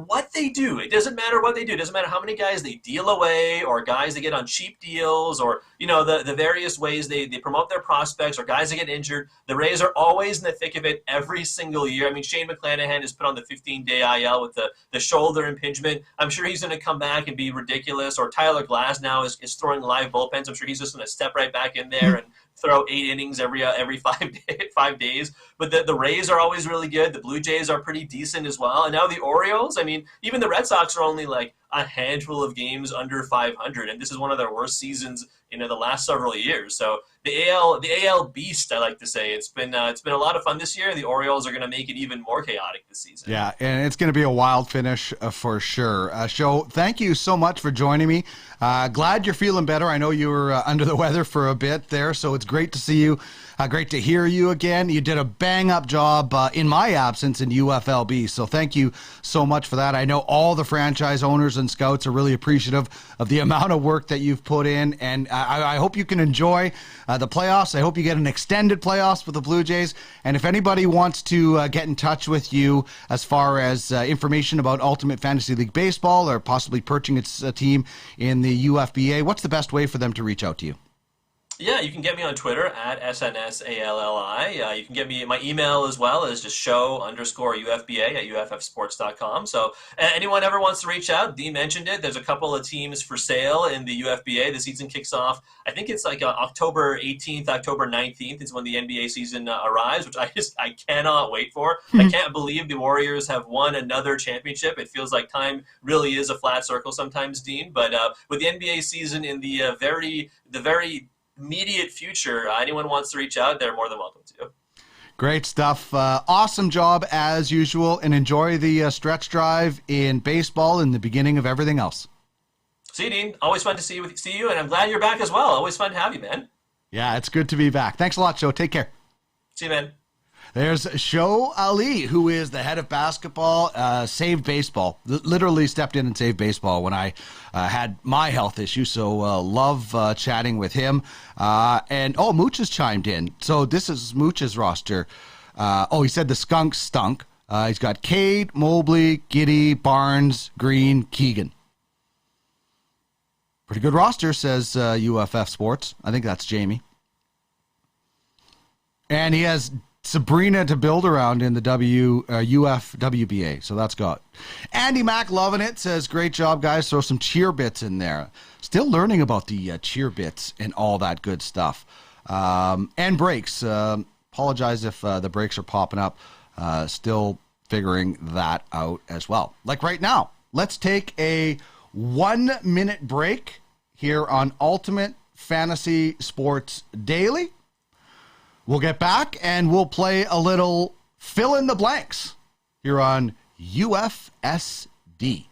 what they do, it doesn't matter what they do. It doesn't matter how many guys they deal away, or guys they get on cheap deals, or the various ways they promote their prospects, or guys that get injured. The Rays are always in the thick of it every single year. I mean, Shane McClanahan is put on the 15-day IL with the shoulder impingement. I'm sure he's going to come back and be ridiculous. Or Tyler Glass now is throwing live bullpens. I'm sure he's just going to step right back in there and throw 8 innings every 5 days. But the Rays are always really good. The Blue Jays are pretty decent as well. And now the Orioles, I mean, even the Red Sox are only like a handful of games under 500, and this is one of their worst seasons in the last several years. So the AL beast, I like to say, it's been a lot of fun this year. The Orioles are going to make it even more chaotic this season. Yeah, and it's going to be a wild finish for sure. Sho, thank you so much for joining me. Glad you're feeling better. I know you were under the weather for a bit there, so it's great to see you. Great to hear you again. You did a bang-up job in my absence in UFLB, so thank you so much for that. I know all the franchise owners and scouts are really appreciative of the amount of work that you've put in, and I hope you can enjoy the playoffs. I hope you get an extended playoffs with the Blue Jays, and if anybody wants to get in touch with you as far as information about Ultimate Fantasy League Baseball or possibly purchasing its team in the UFBA, what's the best way for them to reach out to you? Yeah, you can get me on Twitter at SNSALLI. You can get me my email as well as just Sho_UFBA at UFFsports.com. So anyone ever wants to reach out, Dee mentioned it. There's a couple of teams for sale in the UFBA. The season kicks off, I think it's like October 18th, October 19th is when the NBA season arrives, which I cannot wait for. I can't believe the Warriors have won another championship. It feels like time really is a flat circle sometimes, Dean. But with the NBA season in the very immediate future, anyone wants to reach out, they're more than welcome to. Great stuff. Awesome job as usual, and enjoy the stretch drive in baseball and the beginning of everything else. See you, Dean. Always fun to see you, and I'm glad you're back as well. Always fun to have you, man. Yeah, it's good to be back. Thanks a lot, Sho. Take care. See you, man. There's Sho Alli, who is the head of basketball, saved baseball, literally stepped in and saved baseball when I had my health issue. So love chatting with him. And Mooch has chimed in. So this is Mooch's roster. He said the skunk stunk. He's got Cade, Mobley, Giddy, Barnes, Green, Keegan. Pretty good roster, says UFF Sports. I think that's Jamie. And he has Sabrina to build around in the UFWBA, so that's got. Andy Mack loving it, says, great job, guys. Throw some cheer bits in there. Still learning about the cheer bits and all that good stuff. And breaks. Apologize if the breaks are popping up. Still figuring that out as well. Like right now, let's take a 1-minute break here on Ultimate Fantasy Sports Daily. We'll get back and we'll play a little fill in the blanks here on UFSD.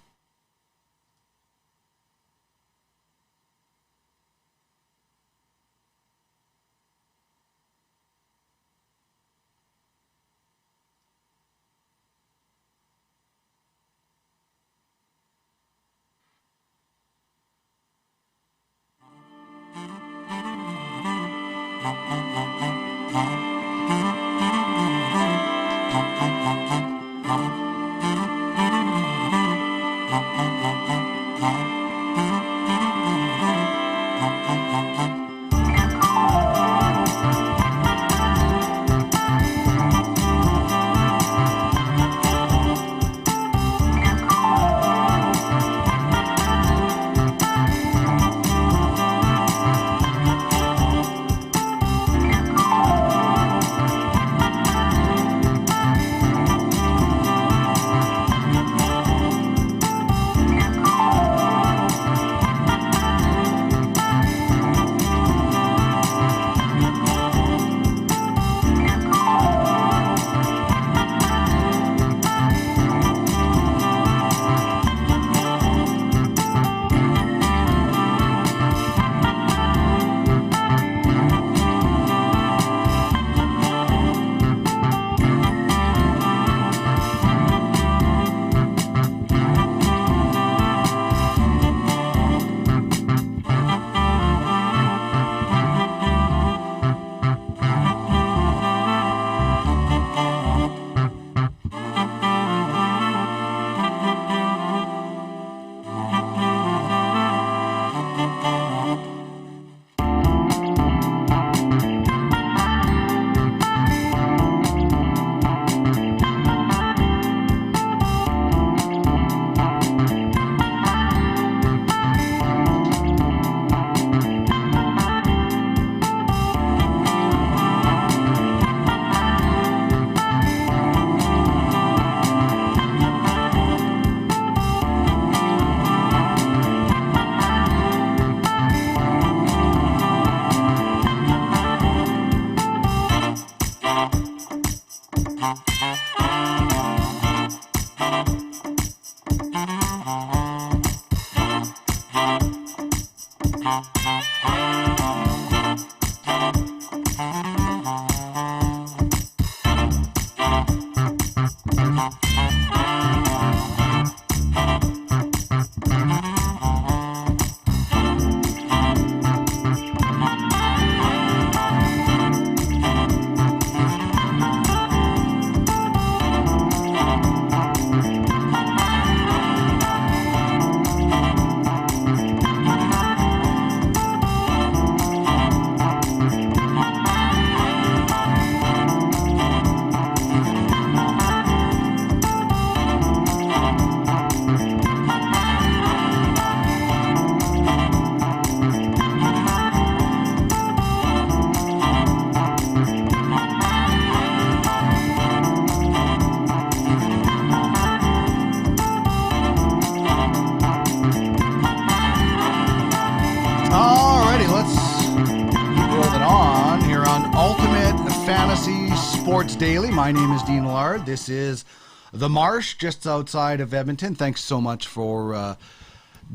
Daily. My name is Dean Millard. This is The Marsh, just outside of Edmonton. Thanks so much for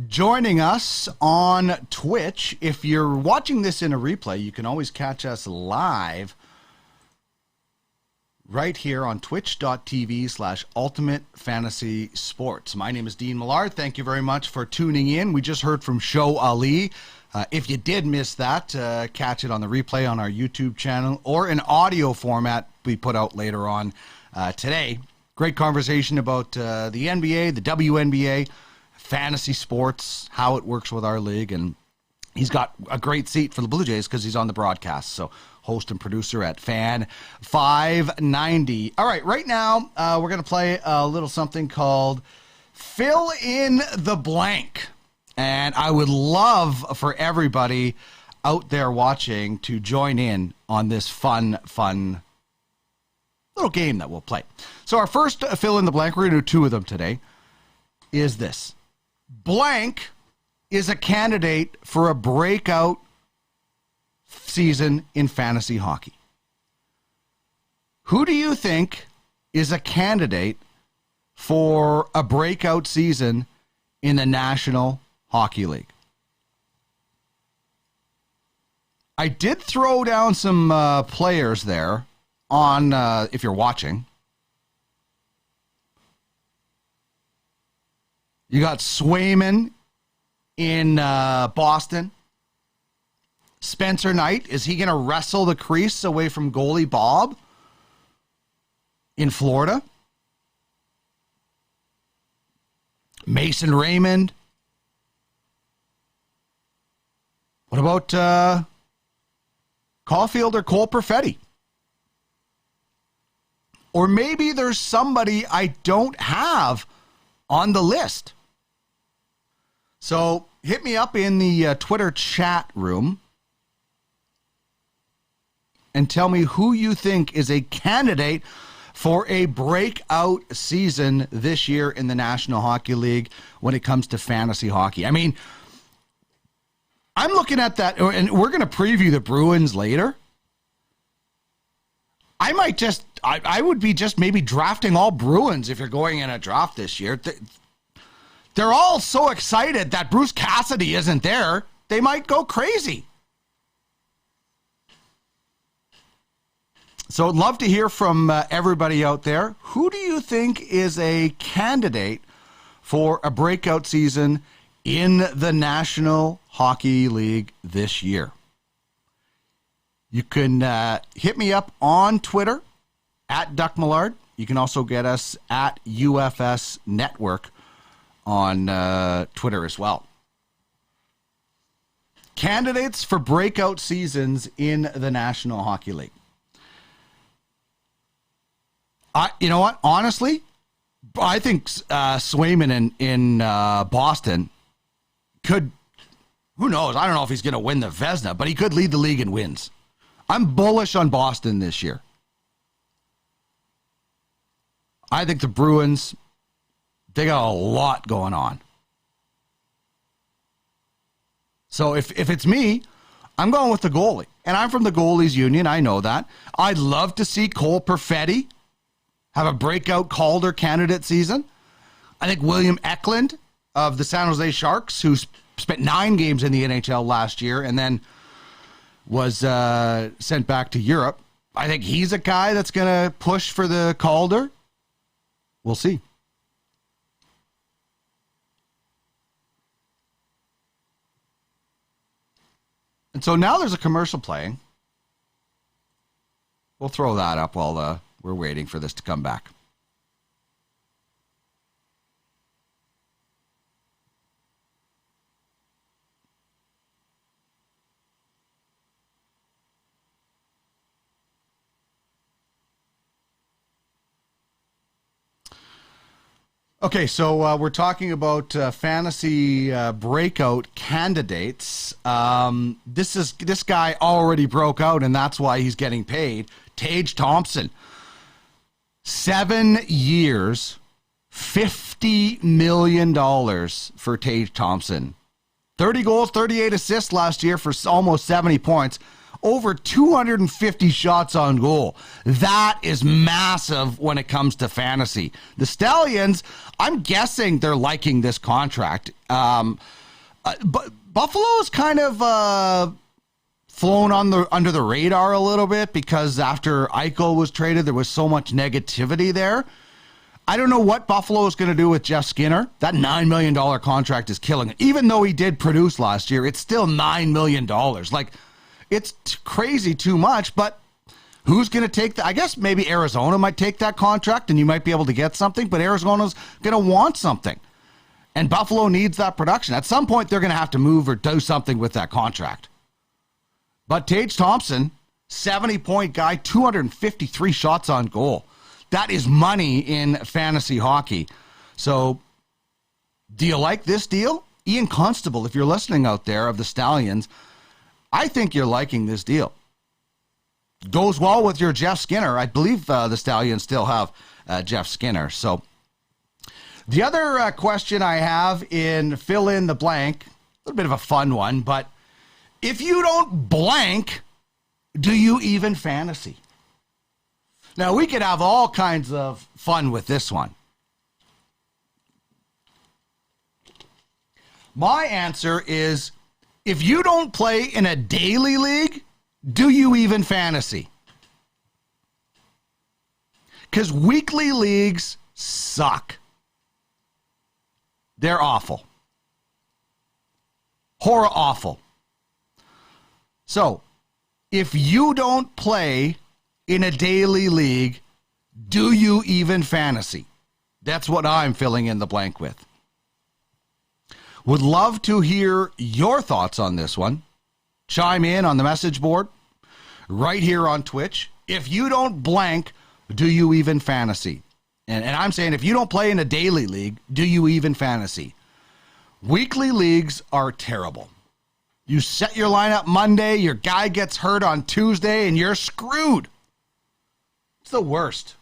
joining us on Twitch. If you're watching this in a replay, you can always catch us live right here on twitch.tv/Ultimate Fantasy Sports. My name is Dean Millard. Thank you very much for tuning in. We just heard from Sho Alli. If you did miss that, catch it on the replay on our YouTube channel or in audio format we put out later on today. Great conversation about the NBA, the WNBA, fantasy sports, how it works with our league. And he's got a great seat for the Blue Jays because he's on the broadcast. So host and producer at Fan 590. All right, right now we're going to play a little something called Fill in the Blank. And I would love for everybody out there watching to join in on this fun little game that we'll play. So our first fill in the blank, we're going to do two of them today, is this. Blank is a candidate for a breakout season in fantasy hockey. Who do you think is a candidate for a breakout season in the National Hockey League? I did throw down some players there on, if you're watching. You got Swayman in Boston. Spencer Knight, is he going to wrestle the crease away from goalie Bob in Florida? Mason Raymond. What about Caulfield or Cole Perfetti? Or maybe there's somebody I don't have on the list. So hit me up in the Twitter chat room and tell me who you think is a candidate for a breakout season this year in the National Hockey League when it comes to fantasy hockey. I mean, I'm looking at that, and we're going to preview the Bruins later. I would be just maybe drafting all Bruins if you're going in a draft this year. They're all so excited that Bruce Cassidy isn't there, they might go crazy. So I'd love to hear from everybody out there. Who do you think is a candidate for a breakout season in the National Hockey League this year? You can hit me up on Twitter at Duck Millard. You can also get us at UFS Network on Twitter as well. Candidates for breakout seasons in the National Hockey League. You know what? Honestly, I think Swayman in Boston could, who knows? I don't know if he's going to win the Vezina, but he could lead the league in wins. I'm bullish on Boston this year. I think the Bruins, they got a lot going on. So if it's me, I'm going with the goalie. And I'm from the goalies union. I know that. I'd love to see Cole Perfetti have a breakout Calder candidate season. I think William Eklund of the San Jose Sharks, who spent 9 games in the NHL last year and then was sent back to Europe. I think he's a guy that's going to push for the Calder. We'll see. And so now there's a commercial playing. We'll throw that up while we're waiting for this to come back. Okay, so we're talking about fantasy breakout candidates. This guy already broke out, and that's why he's getting paid. Tage Thompson, 7 years, $50 million for Tage Thompson. 30 goals, 38 assists last year for almost 70 points. Over 250 shots on goal. That is massive when it comes to fantasy. The Stallions, I'm guessing they're liking this contract. But Buffalo's kind of flown under the radar a little bit because after Eichel was traded, there was so much negativity there. I don't know what Buffalo is going to do with Jeff Skinner. That $9 million contract is killing it. Even though he did produce last year, it's still $9 million. Like, it's crazy too much, but who's going to take that? I guess maybe Arizona might take that contract and you might be able to get something, but Arizona's going to want something. And Buffalo needs that production. At some point, they're going to have to move or do something with that contract. But Tage Thompson, 70-point guy, 253 shots on goal. That is money in fantasy hockey. So, do you like this deal? Ian Constable, if you're listening out there of the Stallions, I think you're liking this deal. Goes well with your Jeff Skinner. I believe the Stallions still have Jeff Skinner. So the other question I have in fill in the blank, a little bit of a fun one, but if you don't blank, do you even fantasy? Now, we could have all kinds of fun with this one. My answer is, if you don't play in a daily league, do you even fantasy? Because weekly leagues suck. They're awful. Horror awful. So, if you don't play in a daily league, do you even fantasy? That's what I'm filling in the blank with. Would love to hear your thoughts on this one. Chime in on the message board right here on Twitch. If you don't blank, do you even fantasy? And I'm saying if you don't play in a daily league, do you even fantasy? Weekly leagues are terrible. You set your lineup Monday, your guy gets hurt on Tuesday, and you're screwed. It's the worst.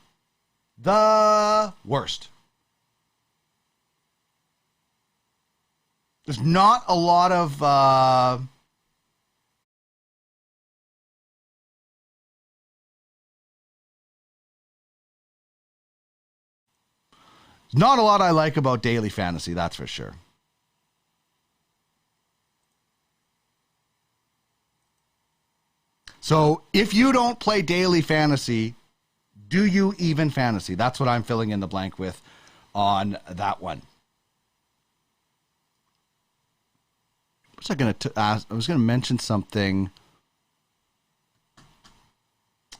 The worst. There's not a lot of not a lot I like about daily fantasy, that's for sure. So if you don't play daily fantasy, do you even fantasy? That's what I'm filling in the blank with on that one. What was I going to ask? I was going to mention something.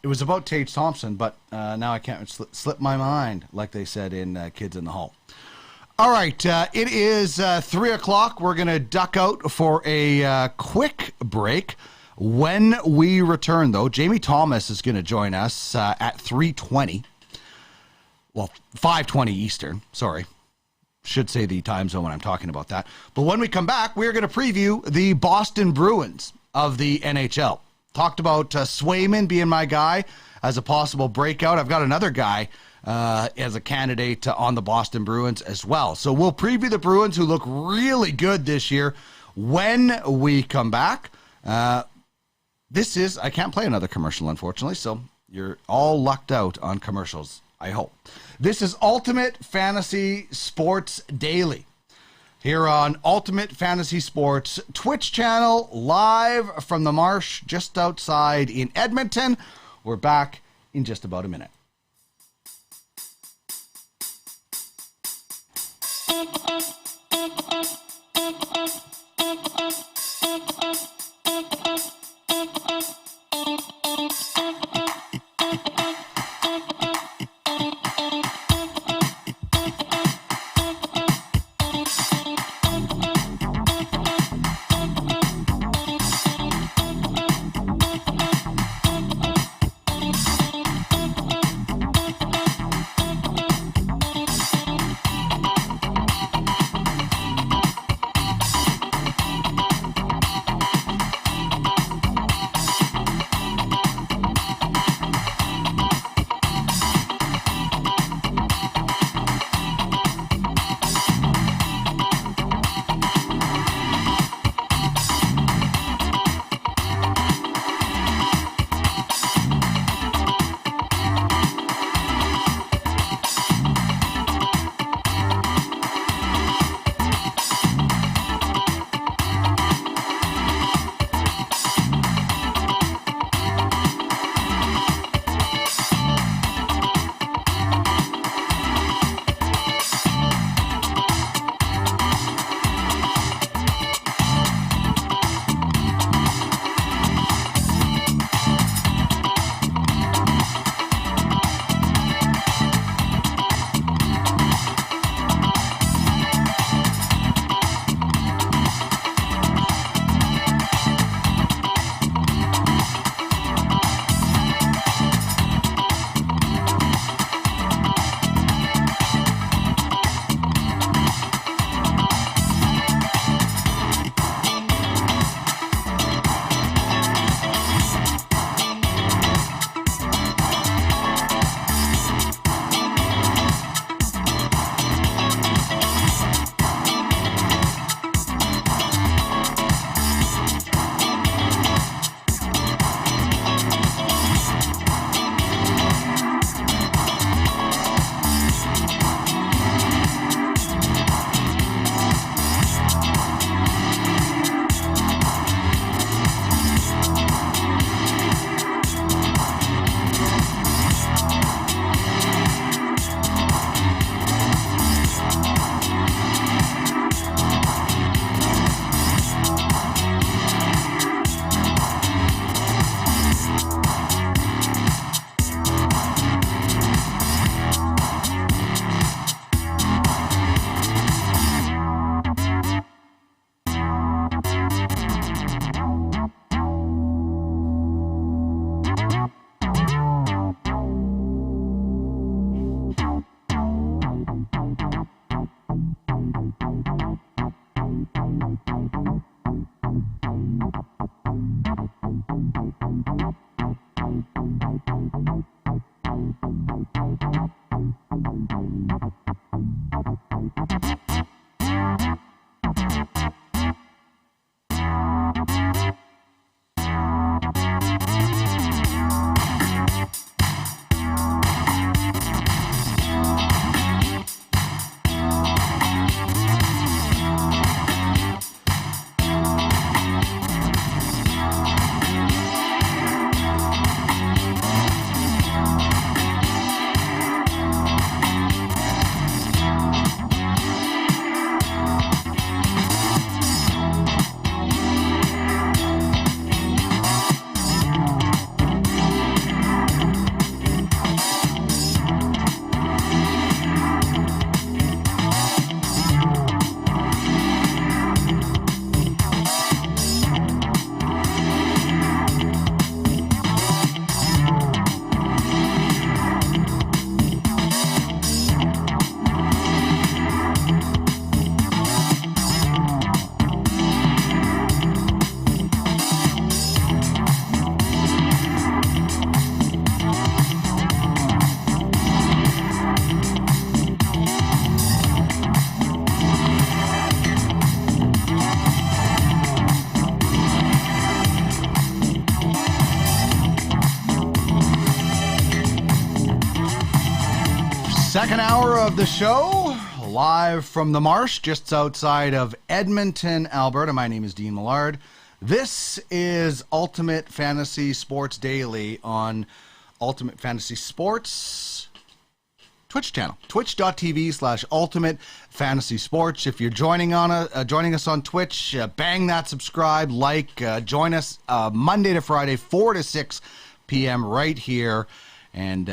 It was about Tage Thompson, but now I can't slip my mind, like they said in Kids in the Hall. All right, it is 3 o'clock. We're going to duck out for a quick break. When we return, though, Jamie Thomas is going to join us at 3:20. Well, 5:20 Eastern, sorry. Should say the time zone when I'm talking about that. But when we come back, we're going to preview the Boston Bruins of the NHL. Talked about Swayman being my guy as a possible breakout. I've got another guy as a candidate on the Boston Bruins as well. So we'll preview the Bruins, who look really good this year, when we come back. I can't play another commercial, unfortunately, so You're all lucked out on commercials, I hope. This is Ultimate Fantasy Sports Daily. Here on Ultimate Fantasy Sports Twitch channel, live from the marsh just outside in Edmonton. We're back in just about a minute. Second hour of the show, live from the Marsh, just outside of Edmonton, Alberta. My name is Dean Millard. This is Ultimate Fantasy Sports Daily on Ultimate Fantasy Sports Twitch channel, twitch.tv/Ultimate Fantasy Sports. If you're joining us on Twitch, bang that subscribe, join us Monday to Friday, 4 to 6 p.m. right here. And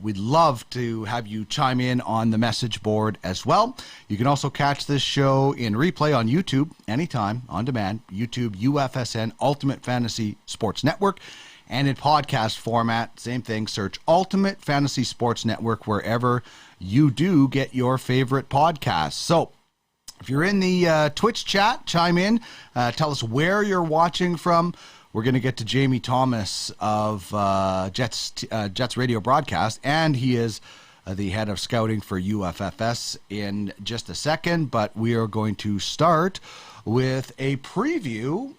we'd love to have you chime in on the message board as well. You can also catch this show in replay on YouTube anytime, on demand. YouTube, UFSN, Ultimate Fantasy Sports Network. And in podcast format, same thing. Search Ultimate Fantasy Sports Network wherever you do get your favorite podcasts. So if you're in the Twitch chat, chime in. Tell us where you're watching from. We're going to get to Jamie Thomas of Jets Radio Broadcast, and he is the head of scouting for UFFS in just a second. But we are going to start with a preview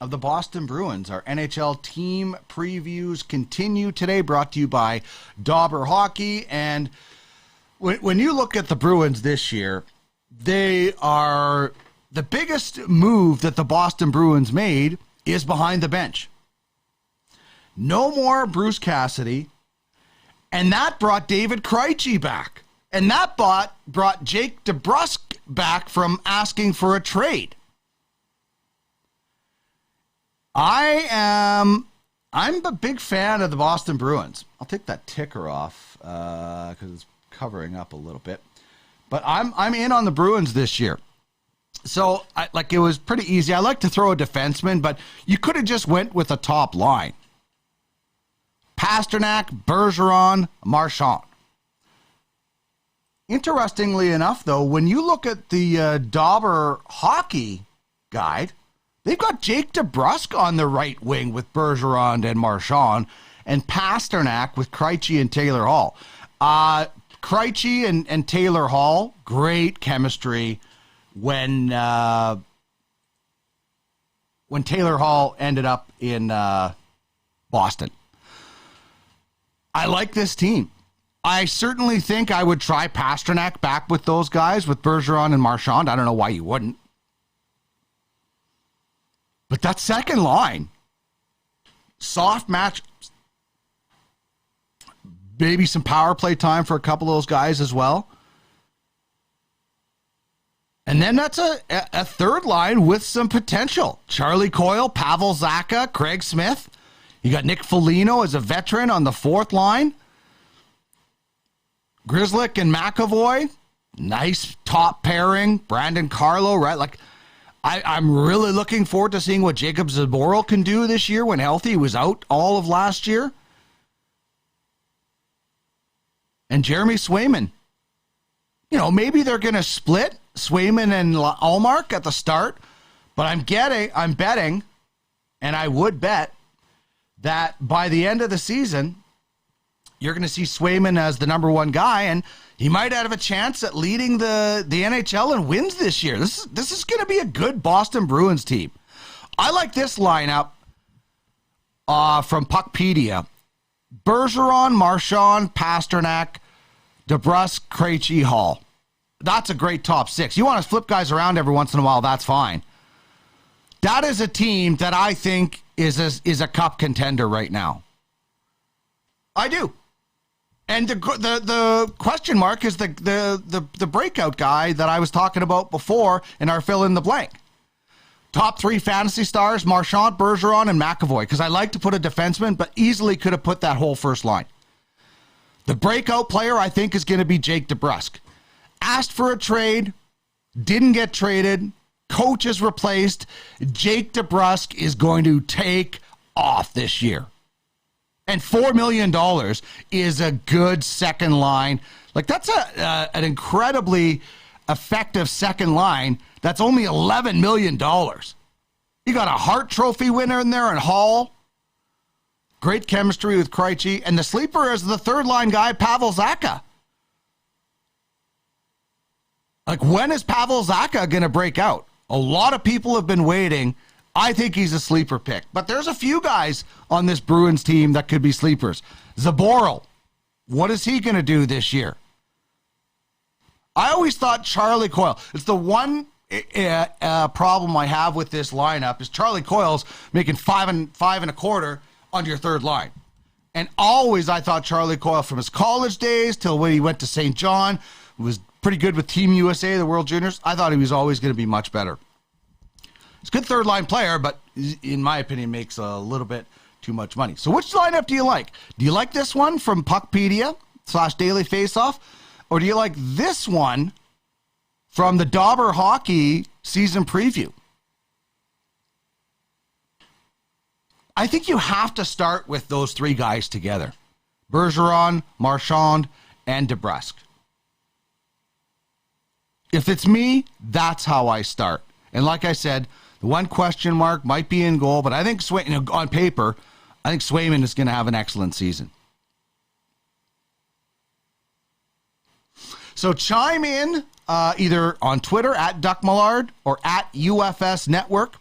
of the Boston Bruins. Our NHL team previews continue today, brought to you by Dauber Hockey. And when you look at the Bruins this year, they are the biggest move that the Boston Bruins made is behind the bench. No more Bruce Cassidy, and that brought David Krejci back, and that brought Jake DeBrusk back from asking for a trade. I'm a big fan of the Boston Bruins. I'll take that ticker off because it's covering up a little bit, but I'm in on the Bruins this year. So, it was pretty easy. I like to throw a defenseman, but you could have just went with a top line. Pasternak, Bergeron, Marchand. Interestingly enough, though, when you look at the Dauber Hockey guide, they've got Jake DeBrusk on the right wing with Bergeron and Marchand, and Pasternak with Krejci and Taylor Hall. Krejci and Taylor Hall, great chemistry. When Taylor Hall ended up in Boston. I like this team. I certainly think I would try Pasternak back with those guys, with Bergeron and Marchand. I don't know why you wouldn't. But that second line, soft match, maybe some power play time for a couple of those guys as well. And then that's a third line with some potential. Charlie Coyle, Pavel Zacha, Craig Smith. You got Nick Foligno as a veteran on the fourth line. Grzelcyk and McAvoy. Nice top pairing. Brandon Carlo, right? I'm really looking forward to seeing what Jacob Zaboral can do this year when healthy. He was out all of last year. And Jeremy Swayman. Maybe they're going to split Swayman and Allmark at the start, but I'm betting, and I would bet that by the end of the season, you're going to see Swayman as the number one guy, and he might have a chance at leading the NHL in wins this year. This is going to be a good Boston Bruins team. I like this lineup from Puckpedia. Bergeron, Marchand, Pasternak, DeBrusk, Krejci, Hall. That's a great top six. You want to flip guys around every once in a while, that's fine. That is a team that I think is a cup contender right now. I do. And the question mark is the breakout guy that I was talking about before in our fill in the blank. Top three fantasy stars, Marchand, Bergeron, and McAvoy, because I like to put a defenseman, but easily could have put that whole first line. The breakout player, I think, is going to be Jake DeBrusk. Asked for a trade, didn't get traded, coach is replaced. Jake DeBrusk is going to take off this year. And $4 million is a good second line. That's an incredibly effective second line. That's only $11 million. You got a Hart Trophy winner in there in Hall. Great chemistry with Krejci. And the sleeper is the third line guy, Pavel Zacha. When is Pavel Zacha going to break out? A lot of people have been waiting. I think he's a sleeper pick. But there's a few guys on this Bruins team that could be sleepers. Zaboral, what is he going to do this year? I always thought Charlie Coyle, it's the one problem I have with this lineup is Charlie Coyle's making five and a quarter on your third line. And always I thought Charlie Coyle from his college days till when he went to St. John was pretty good with Team USA, the World Juniors. I thought he was always going to be much better. He's a good third line player, but in my opinion makes a little bit too much money. So which lineup do you like? Do you like this one from Puckpedia / Daily Faceoff? Or do you like this one from the Dauber Hockey season preview? I think you have to start with those three guys together. Bergeron, Marchand, and DeBrusk. If it's me, that's how I start. And like I said, the one question mark might be in goal, but I think on paper, I think Swayman is going to have an excellent season. So chime in either on Twitter at Duck Millard or at UFS Network.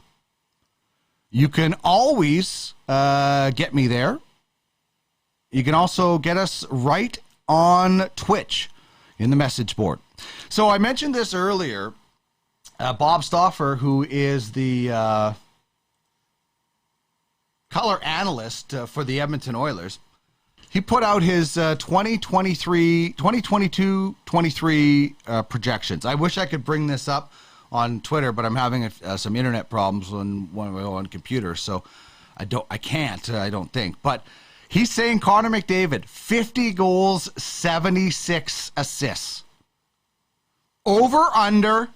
You can always get me there. You can also get us right on Twitch in the message board. So I mentioned this earlier. Bob Stauffer, who is the color analyst for the Edmonton Oilers, he put out his 2022-23 projections. I wish I could bring this up on Twitter, but I'm having some internet problems on my computer, so I can't, I don't think. But he's saying Connor McDavid, 50 goals, 76 assists. Over, under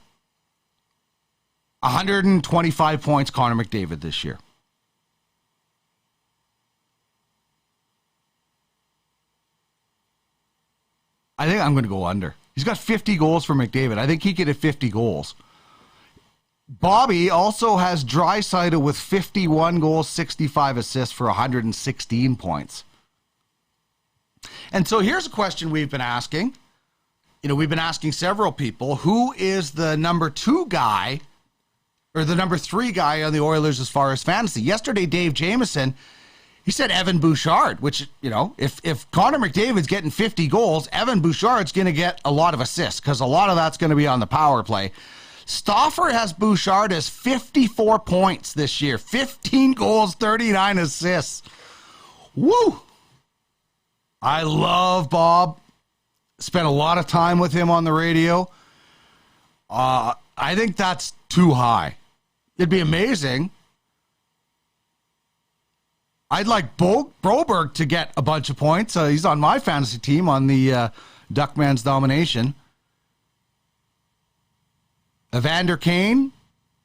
125 points, Connor McDavid this year. I think I'm going to go under. He's got 50 goals for McDavid. I think he could hit 50 goals. Bobby also has Draisaitl with 51 goals, 65 assists for 116 points. And so here's a question we've been asking. We've been asking several people, who is the number 2 guy or the number 3 guy on the Oilers as far as fantasy? Yesterday, Dave Jamieson, he said Evan Bouchard, which, if Connor McDavid's getting 50 goals, Evan Bouchard's going to get a lot of assists because a lot of that's going to be on the power play. Stauffer has Bouchard as 54 points this year. 15 goals, 39 assists. Woo! I love Bob. Spent a lot of time with him on the radio. I think that's too high. It'd be amazing. I'd like Broberg to get a bunch of points. He's on my fantasy team on the Duckman's Domination. Evander Kane,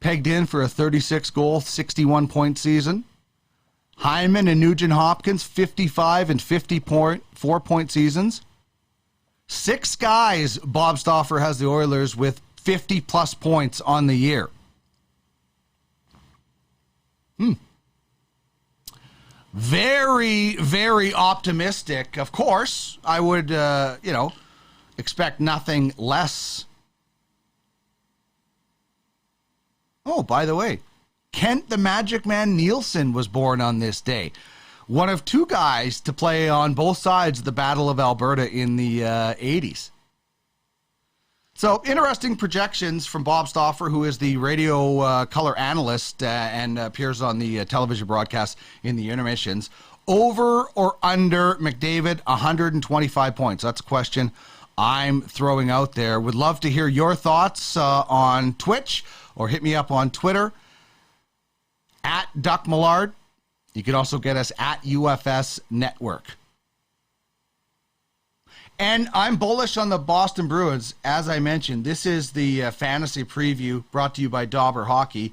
pegged in for a 36-goal, 61-point season. Hyman and Nugent Hopkins, 55 and 54-point seasons. 6 guys Bob Stauffer has the Oilers with 50-plus points on the year. Very, very optimistic. Of course, I would, expect nothing less. Oh, by the way, Kent the Magic Man Nielsen was born on this day. One of 2 guys to play on both sides of the Battle of Alberta in the 80s. So, interesting projections from Bob Stauffer, who is the radio color analyst and appears on the television broadcast in the intermissions. Over or under McDavid, 125 points? That's a question I'm throwing out there. Would love to hear your thoughts on Twitch or hit me up on Twitter at Duck Millard. You can also get us at UFS Network. And I'm bullish on the Boston Bruins. As I mentioned, this is the fantasy preview brought to you by Dauber Hockey.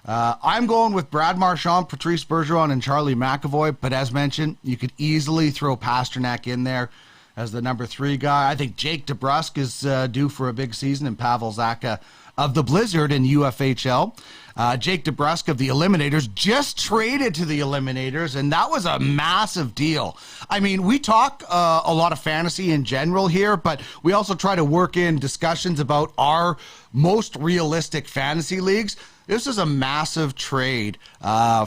I'm going with Brad Marchand, Patrice Bergeron, and Charlie McAvoy. But as mentioned, you could easily throw Pasternak in there as the number 3 guy. I think Jake DeBrusk is due for a big season, and Pavel Zacha of the Blizzard in UFHL. Jake DeBrusk of the Eliminators just traded to the Eliminators, and that was a massive deal. I mean, we talk a lot of fantasy in general here, but we also try to work in discussions about our most realistic fantasy leagues. This is a massive trade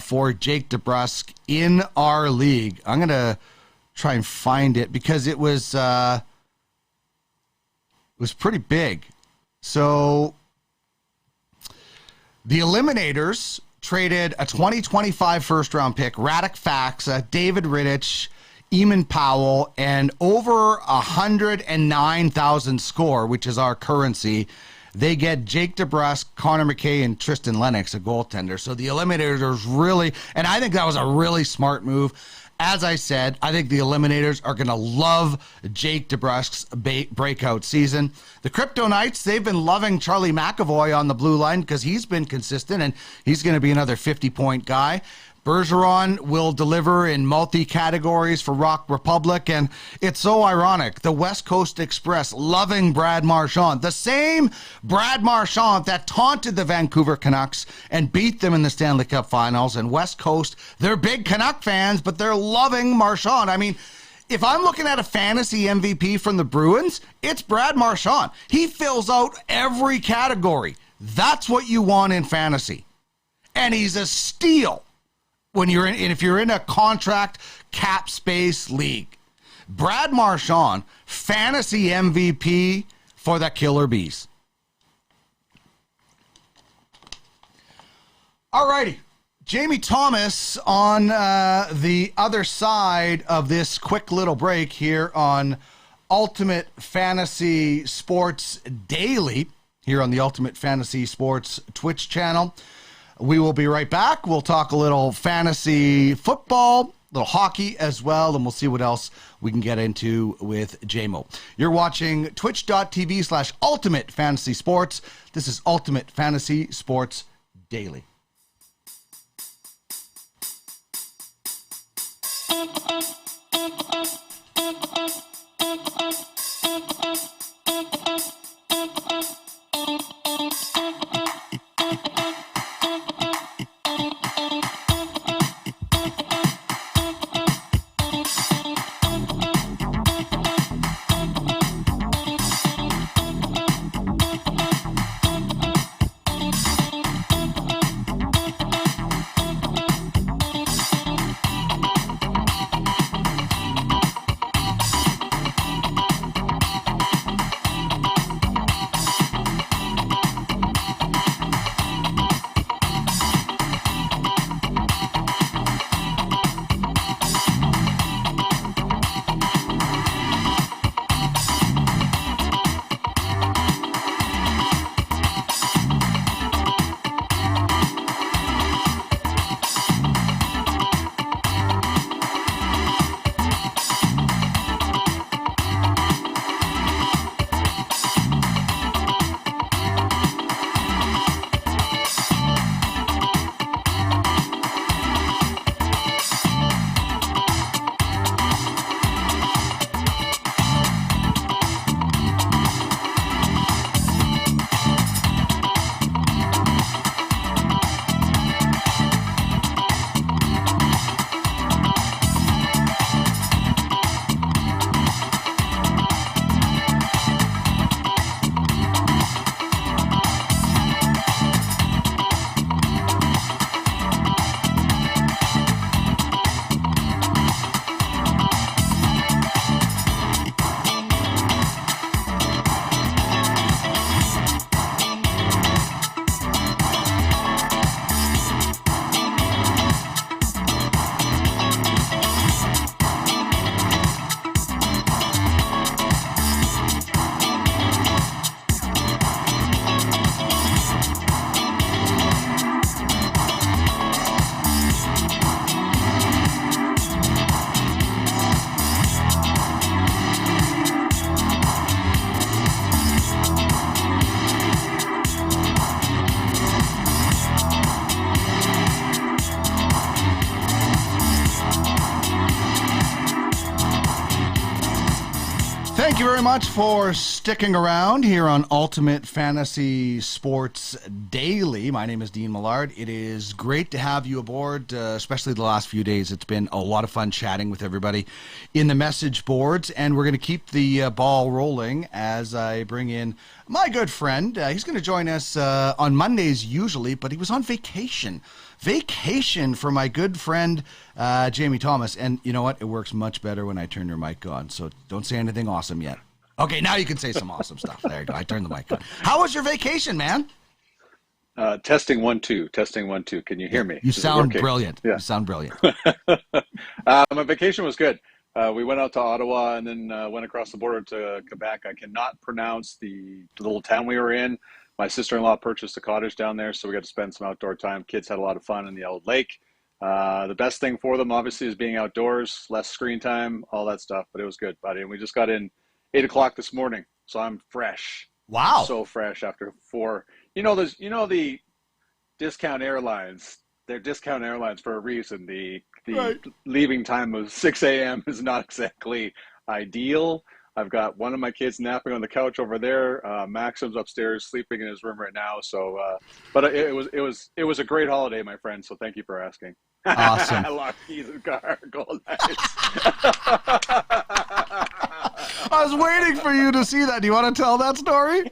for Jake DeBrusk in our league. I'm going to try and find it because it was was pretty big. So the Eliminators traded a 2025 first-round pick, Radek Faksa, David Rittich, Eamon Powell, and over 109,000 score, which is our currency. They get Jake DeBrusk, Connor McKay, and Tristan Lennox, a goaltender. So the Eliminators really, and I think that was a really smart move. As I said, I think the Eliminators are going to love Jake DeBrusk's breakout season. The Crypto Knights, they've been loving Charlie McAvoy on the blue line because he's been consistent, and he's going to be another 50-point guy. Bergeron will deliver in multi-categories for Rock Republic, and it's so ironic. The West Coast Express loving Brad Marchand, the same Brad Marchand that taunted the Vancouver Canucks and beat them in the Stanley Cup Finals, and West Coast, they're big Canuck fans, but they're loving Marchand. I mean, if I'm looking at a fantasy MVP from the Bruins, it's Brad Marchand. He fills out every category. That's what you want in fantasy. And he's a steal. When you're in, and if you're in a contract cap space league, Brad Marchand, fantasy MVP for the Killer Bees. All righty. Jamie Thomas on the other side of this quick little break here on Ultimate Fantasy Sports Daily, here on the Ultimate Fantasy Sports Twitch channel. We will be right back. We'll talk a little fantasy football, a little hockey as well, and we'll see what else we can get into with JMO. You're watching twitch.tv/Ultimate Fantasy Sports. This is Ultimate Fantasy Sports Daily. Thank you very much for sticking around here on Ultimate Fantasy Sports Daily. My name is Dean Millard. It is great to have you aboard, especially the last few days. It's been a lot of fun chatting with everybody in the message boards, and we're going to keep the ball rolling as I bring in my good friend. He's going to join us on Mondays usually, but he was on vacation for my good friend Jamie Thomas. And you know what? It works much better when I turn your mic on. So don't say anything awesome yet. Okay, now you can say some awesome stuff. There you go. I turned the mic on. How was your vacation, man? Testing 1 2. Testing 1 2. Can you hear me? You sound brilliant. Yeah. You sound brilliant. My vacation was good. We went out to Ottawa and then went across the border to Quebec. I cannot pronounce the little town we were in. My sister-in-law purchased a cottage down there, so we got to spend some outdoor time. Kids had a lot of fun in the old lake. The best thing for them, obviously, is being outdoors, less screen time, all that stuff. But it was good, buddy. And we just got in 8 o'clock this morning, so I'm fresh. Wow. So fresh after 4. The discount airlines. They're discount airlines for a reason. The right. Leaving time of 6 a.m. is not exactly ideal. I've got one of my kids napping on the couch over there. Maxim's upstairs sleeping in his room right now. So, but it was a great holiday, my friend. So thank you for asking. Awesome. I lost keys in the car. Gold nice. I was waiting for you to see that. Do you want to tell that story?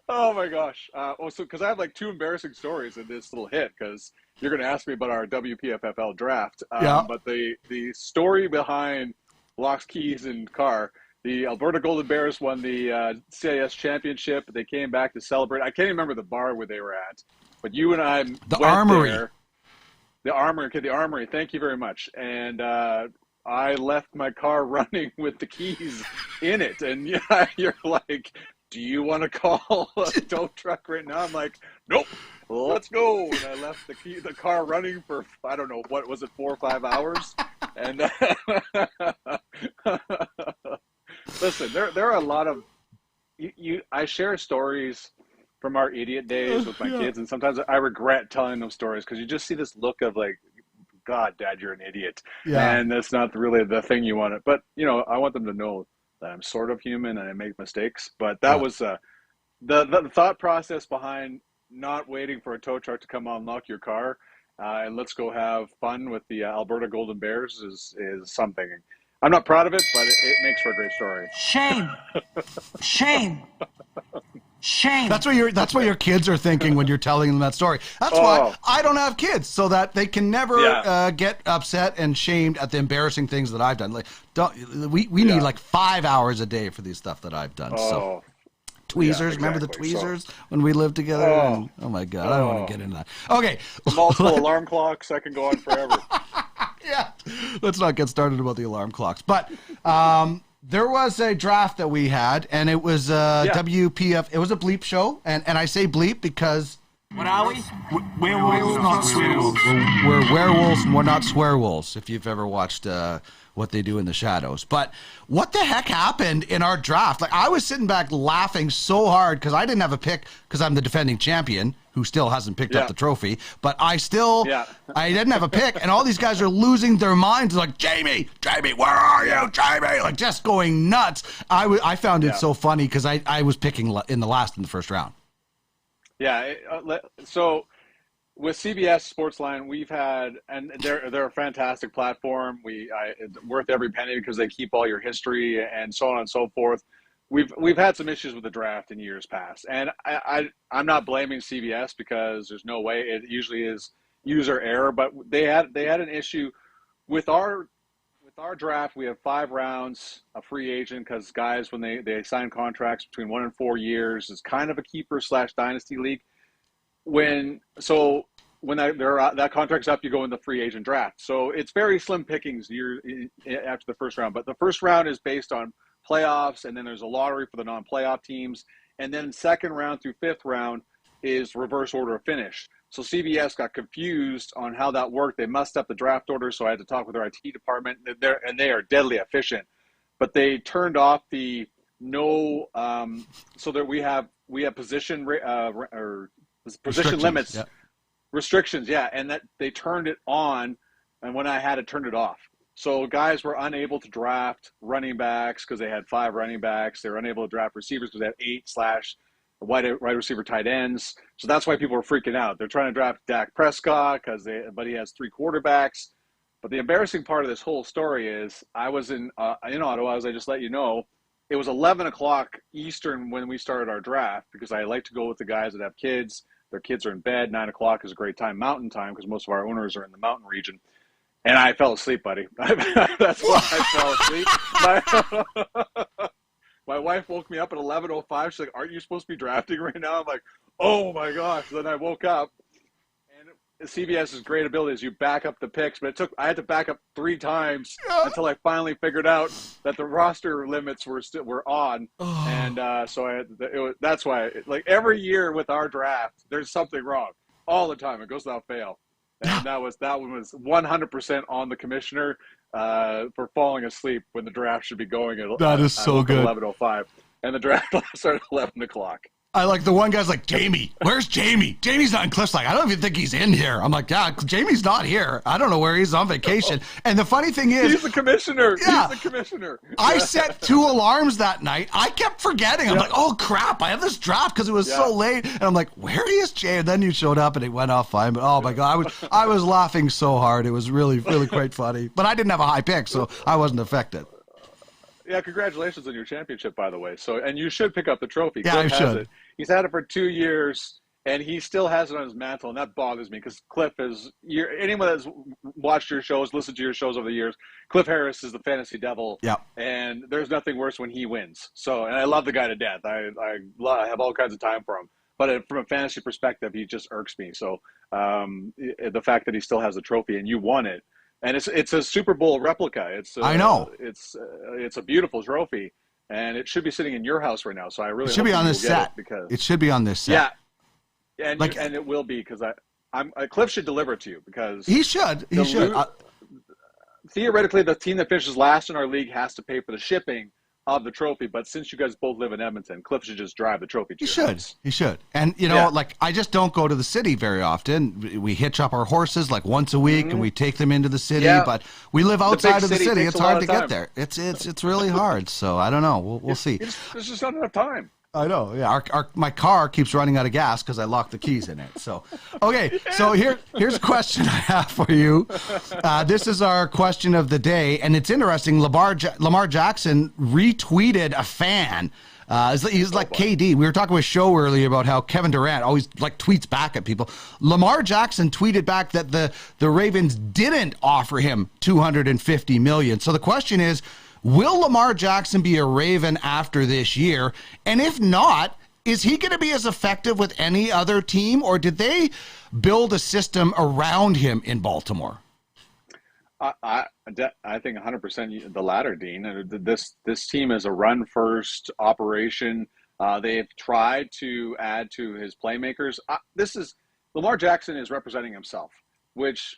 Oh my gosh. Because I have like 2 embarrassing stories in this little hit, because you're going to ask me about our WPFFL draft. Yeah. But the story behind locks, keys, and car, the Alberta Golden Bears won the CIS championship. They came back to celebrate. I can't even remember the bar where they were at, but you and I the went Armory. There. The Armory. Okay, the Armory. Thank you very much. And I left my car running with the keys in it. And yeah, you're like, do you want to call a tow truck right now? I'm like, nope, let's go. And I left the car running for, I don't know, what was it, 4 or 5 hours? And listen, there are a lot of, I share stories from our idiot days with my kids, and sometimes I regret telling them stories because you just see this look of like, God, Dad, you're an idiot. Yeah. And that's not really the thing you want. But, I want them to know that I'm sort of human and I make mistakes. But that was the thought process behind not waiting for a tow truck to come unlock your car and let's go have fun with the Alberta Golden Bears is something. I'm not proud of it, but it makes for a great story. Shame. Shame. Shame. That's what your kids are thinking when you're telling them that story. That's why I don't have kids, so that they can never get upset and shamed at the embarrassing things that I've done. Like, we need like 5 hours a day for these stuff that I've done. So tweezers, remember the tweezers when we lived together? Oh my God, I don't want to get into that. Okay, multiple alarm clocks. I can go on forever. Yeah, let's not get started about the alarm clocks, but. There was a draft that we had, and it was WPF. It was a bleep show, and I say bleep because... What are we? Werewolves, not swearwolves. We're werewolves, and we're not swearwolves, if you've ever watched What They Do in the Shadows. But what the heck happened in our draft? Like, I was sitting back laughing so hard because I didn't have a pick because I'm the defending champion who still hasn't picked up the trophy. But I didn't have a pick, and all these guys are losing their minds. Like, Jamie, where are you, Jamie? Like, just going nuts. I found it so funny because I was picking in the first round. Yeah, so with CBS Sportsline, we've had, and they're a fantastic platform. It's worth every penny because they keep all your history and so on and so forth. We've had some issues with the draft in years past, and I'm not blaming CBS because there's no way. It usually is user error, but they had an issue with our draft. We have 5 rounds, a free agent, because guys, when they sign contracts between 1 and 4 years, is kind of a keeper/dynasty league. When that contract's up, you go in the free agent draft. So it's very slim pickings after the first round. But the first round is based on playoffs, and then there's a lottery for the non-playoff teams. And then second round through 5th round is reverse order of finish. So CBS got confused on how that worked. They messed up the draft order, so I had to talk with their IT department. They are deadly efficient. But they turned off the so that we have position limits, restrictions, and that they turned it on, and when I had it, turned it off. So guys were unable to draft running backs because they had 5 running backs. They were unable to draft receivers because they had 8/wide receiver tight ends. So that's why people were freaking out. They're trying to draft Dak Prescott but he has 3 quarterbacks. But the embarrassing part of this whole story is I was in Ottawa, as I just let you know. It was 11 o'clock Eastern when we started our draft because I like to go with the guys that have kids. Their kids are in bed. 9 o'clock is a great time, mountain time, because most of our owners are in the mountain region. And I fell asleep, buddy. That's why I fell asleep. My wife woke me up at 11:05. She's like, "Aren't you supposed to be drafting right now?" I'm like, "Oh my gosh!" Then I woke up, and CBS's great ability is you back up the picks, but I had to back up 3 times until I finally figured out that the roster limits were on, and so that's why like every year with our draft, there's something wrong all the time. It goes without fail, and that one was 100% on the commissioner. For falling asleep when the draft should be going at that is so good. 11:05, and the draft started at 11 o'clock. I like the one guy's like, Jamie, where's Jamie? Jamie's not in Cliff's like, I don't even think he's in here. I'm like, yeah, Jamie's not here. I don't know where he's on vacation. And the funny thing is, he's the commissioner. Yeah, he's the commissioner. I set 2 alarms that night. I kept forgetting. I'm like, oh crap, I have this draft because it was so late. And I'm like, where is Jay? And then you showed up and it went off fine. But oh my God, I was laughing so hard. It was really, really quite funny. But I didn't have a high pick, so I wasn't affected. Yeah, congratulations on your championship, by the way. And you should pick up the trophy. Yeah, Cliff I should. He's had it for 2 years, and he still has it on his mantle, and that bothers me because Cliff is – anyone that's watched your shows, listened to your shows over the years, Cliff Harris is the fantasy devil, and there's nothing worse when he wins. So, and I love the guy to death. I have all kinds of time for him. But from a fantasy perspective, he just irks me. So the fact that he still has the trophy and you won it, and it's a Super Bowl replica. I know. It's a beautiful trophy. And it should be sitting in your house right now. So I really it should be on this set. It should be on this set. Yeah, and it will be because Cliff should deliver it to you because he should. He should. Theoretically, the team that finishes last in our league has to pay for the shipping of the trophy. But since you guys both live in Edmonton, Cliff should just drive the trophy to your house. He should. And like I just don't go to the city very often. We hitch up our horses like once a week and we take them into the city. Yeah. But we live outside of the city. It's hard to get there. It's really hard. So I don't know. We'll see. There's just not enough time. I know. Yeah, my car keeps running out of gas because I locked the keys in it. So, okay. So here's a question I have for you. This is our question of the day, and it's interesting. Lamar Jackson retweeted a fan. He's like KD. We were talking with Sho earlier about how Kevin Durant always like tweets back at people. Lamar Jackson tweeted back that the Ravens didn't offer him $250 million. So the question is, will Lamar Jackson be a Raven after this year? And if not, is he going to be as effective with any other team, or did they build a system around him in Baltimore? I think 100% the latter, Dean. This team is a run-first operation. They've tried to add to his playmakers. Lamar Jackson is representing himself, which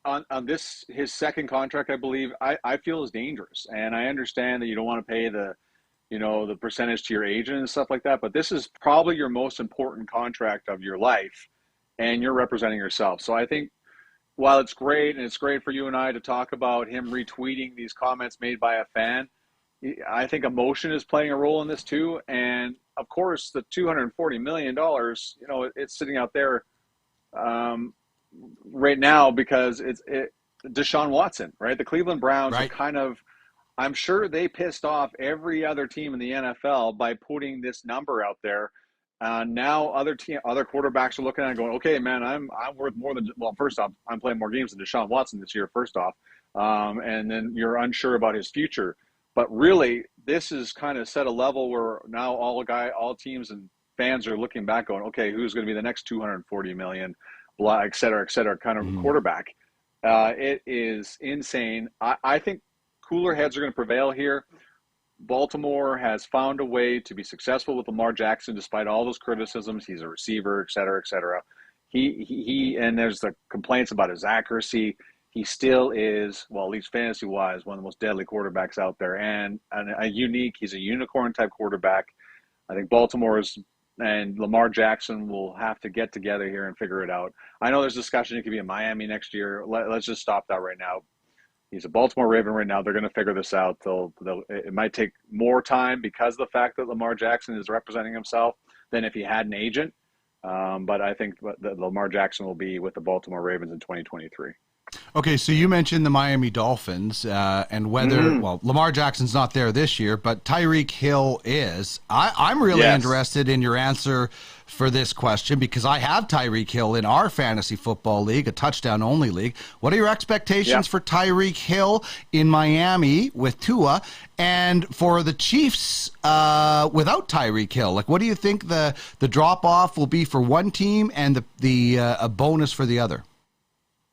on this his second contract, I believe, I feel is dangerous. And I understand that you don't want to pay the percentage to your agent and stuff like that, but this is probably your most important contract of your life, and you're representing yourself. So I think while it's great, and it's great for you and I to talk about him retweeting these comments made by a fan, I think emotion is playing a role in this too. And of course, the $240 million, it's sitting out there right now because it's Deshaun Watson, right? The Cleveland Browns are kind of, I'm sure they pissed off every other team in the NFL by putting this number out there. Now other quarterbacks are looking at it and going, okay, man, I'm worth more than, well, first off, I'm playing more games than Deshaun Watson this year, first off. And then you're unsure about his future. But really, this is kind of set a level where now all teams and fans are looking back going, okay, who's going to be the next $240 million, et cetera, kind of quarterback. It is insane. I think cooler heads are going to prevail here. Baltimore has found a way to be successful with Lamar Jackson despite all those criticisms. He's a receiver, et cetera, et cetera. He and there's the complaints about his accuracy. He still is, well, at least fantasy-wise, one of the most deadly quarterbacks out there, and he's a unicorn-type quarterback. I think Baltimore's and Lamar Jackson will have to get together here and figure it out. I know there's discussion he could be in Miami next year. Let's just stop that right now. He's a Baltimore Raven right now. They're going to figure this out. It might take more time because of the fact that Lamar Jackson is representing himself than if he had an agent. But I think that Lamar Jackson will be with the Baltimore Ravens in 2023. Okay, so you mentioned the Miami Dolphins and whether, well, Lamar Jackson's not there this year, but Tyreek Hill is. I'm really interested in your answer for this question because I have Tyreek Hill in our fantasy football league, a touchdown-only league. What are your expectations for Tyreek Hill in Miami with Tua and for the Chiefs without Tyreek Hill? Like, what do you think the drop-off will be for one team and the a bonus for the other?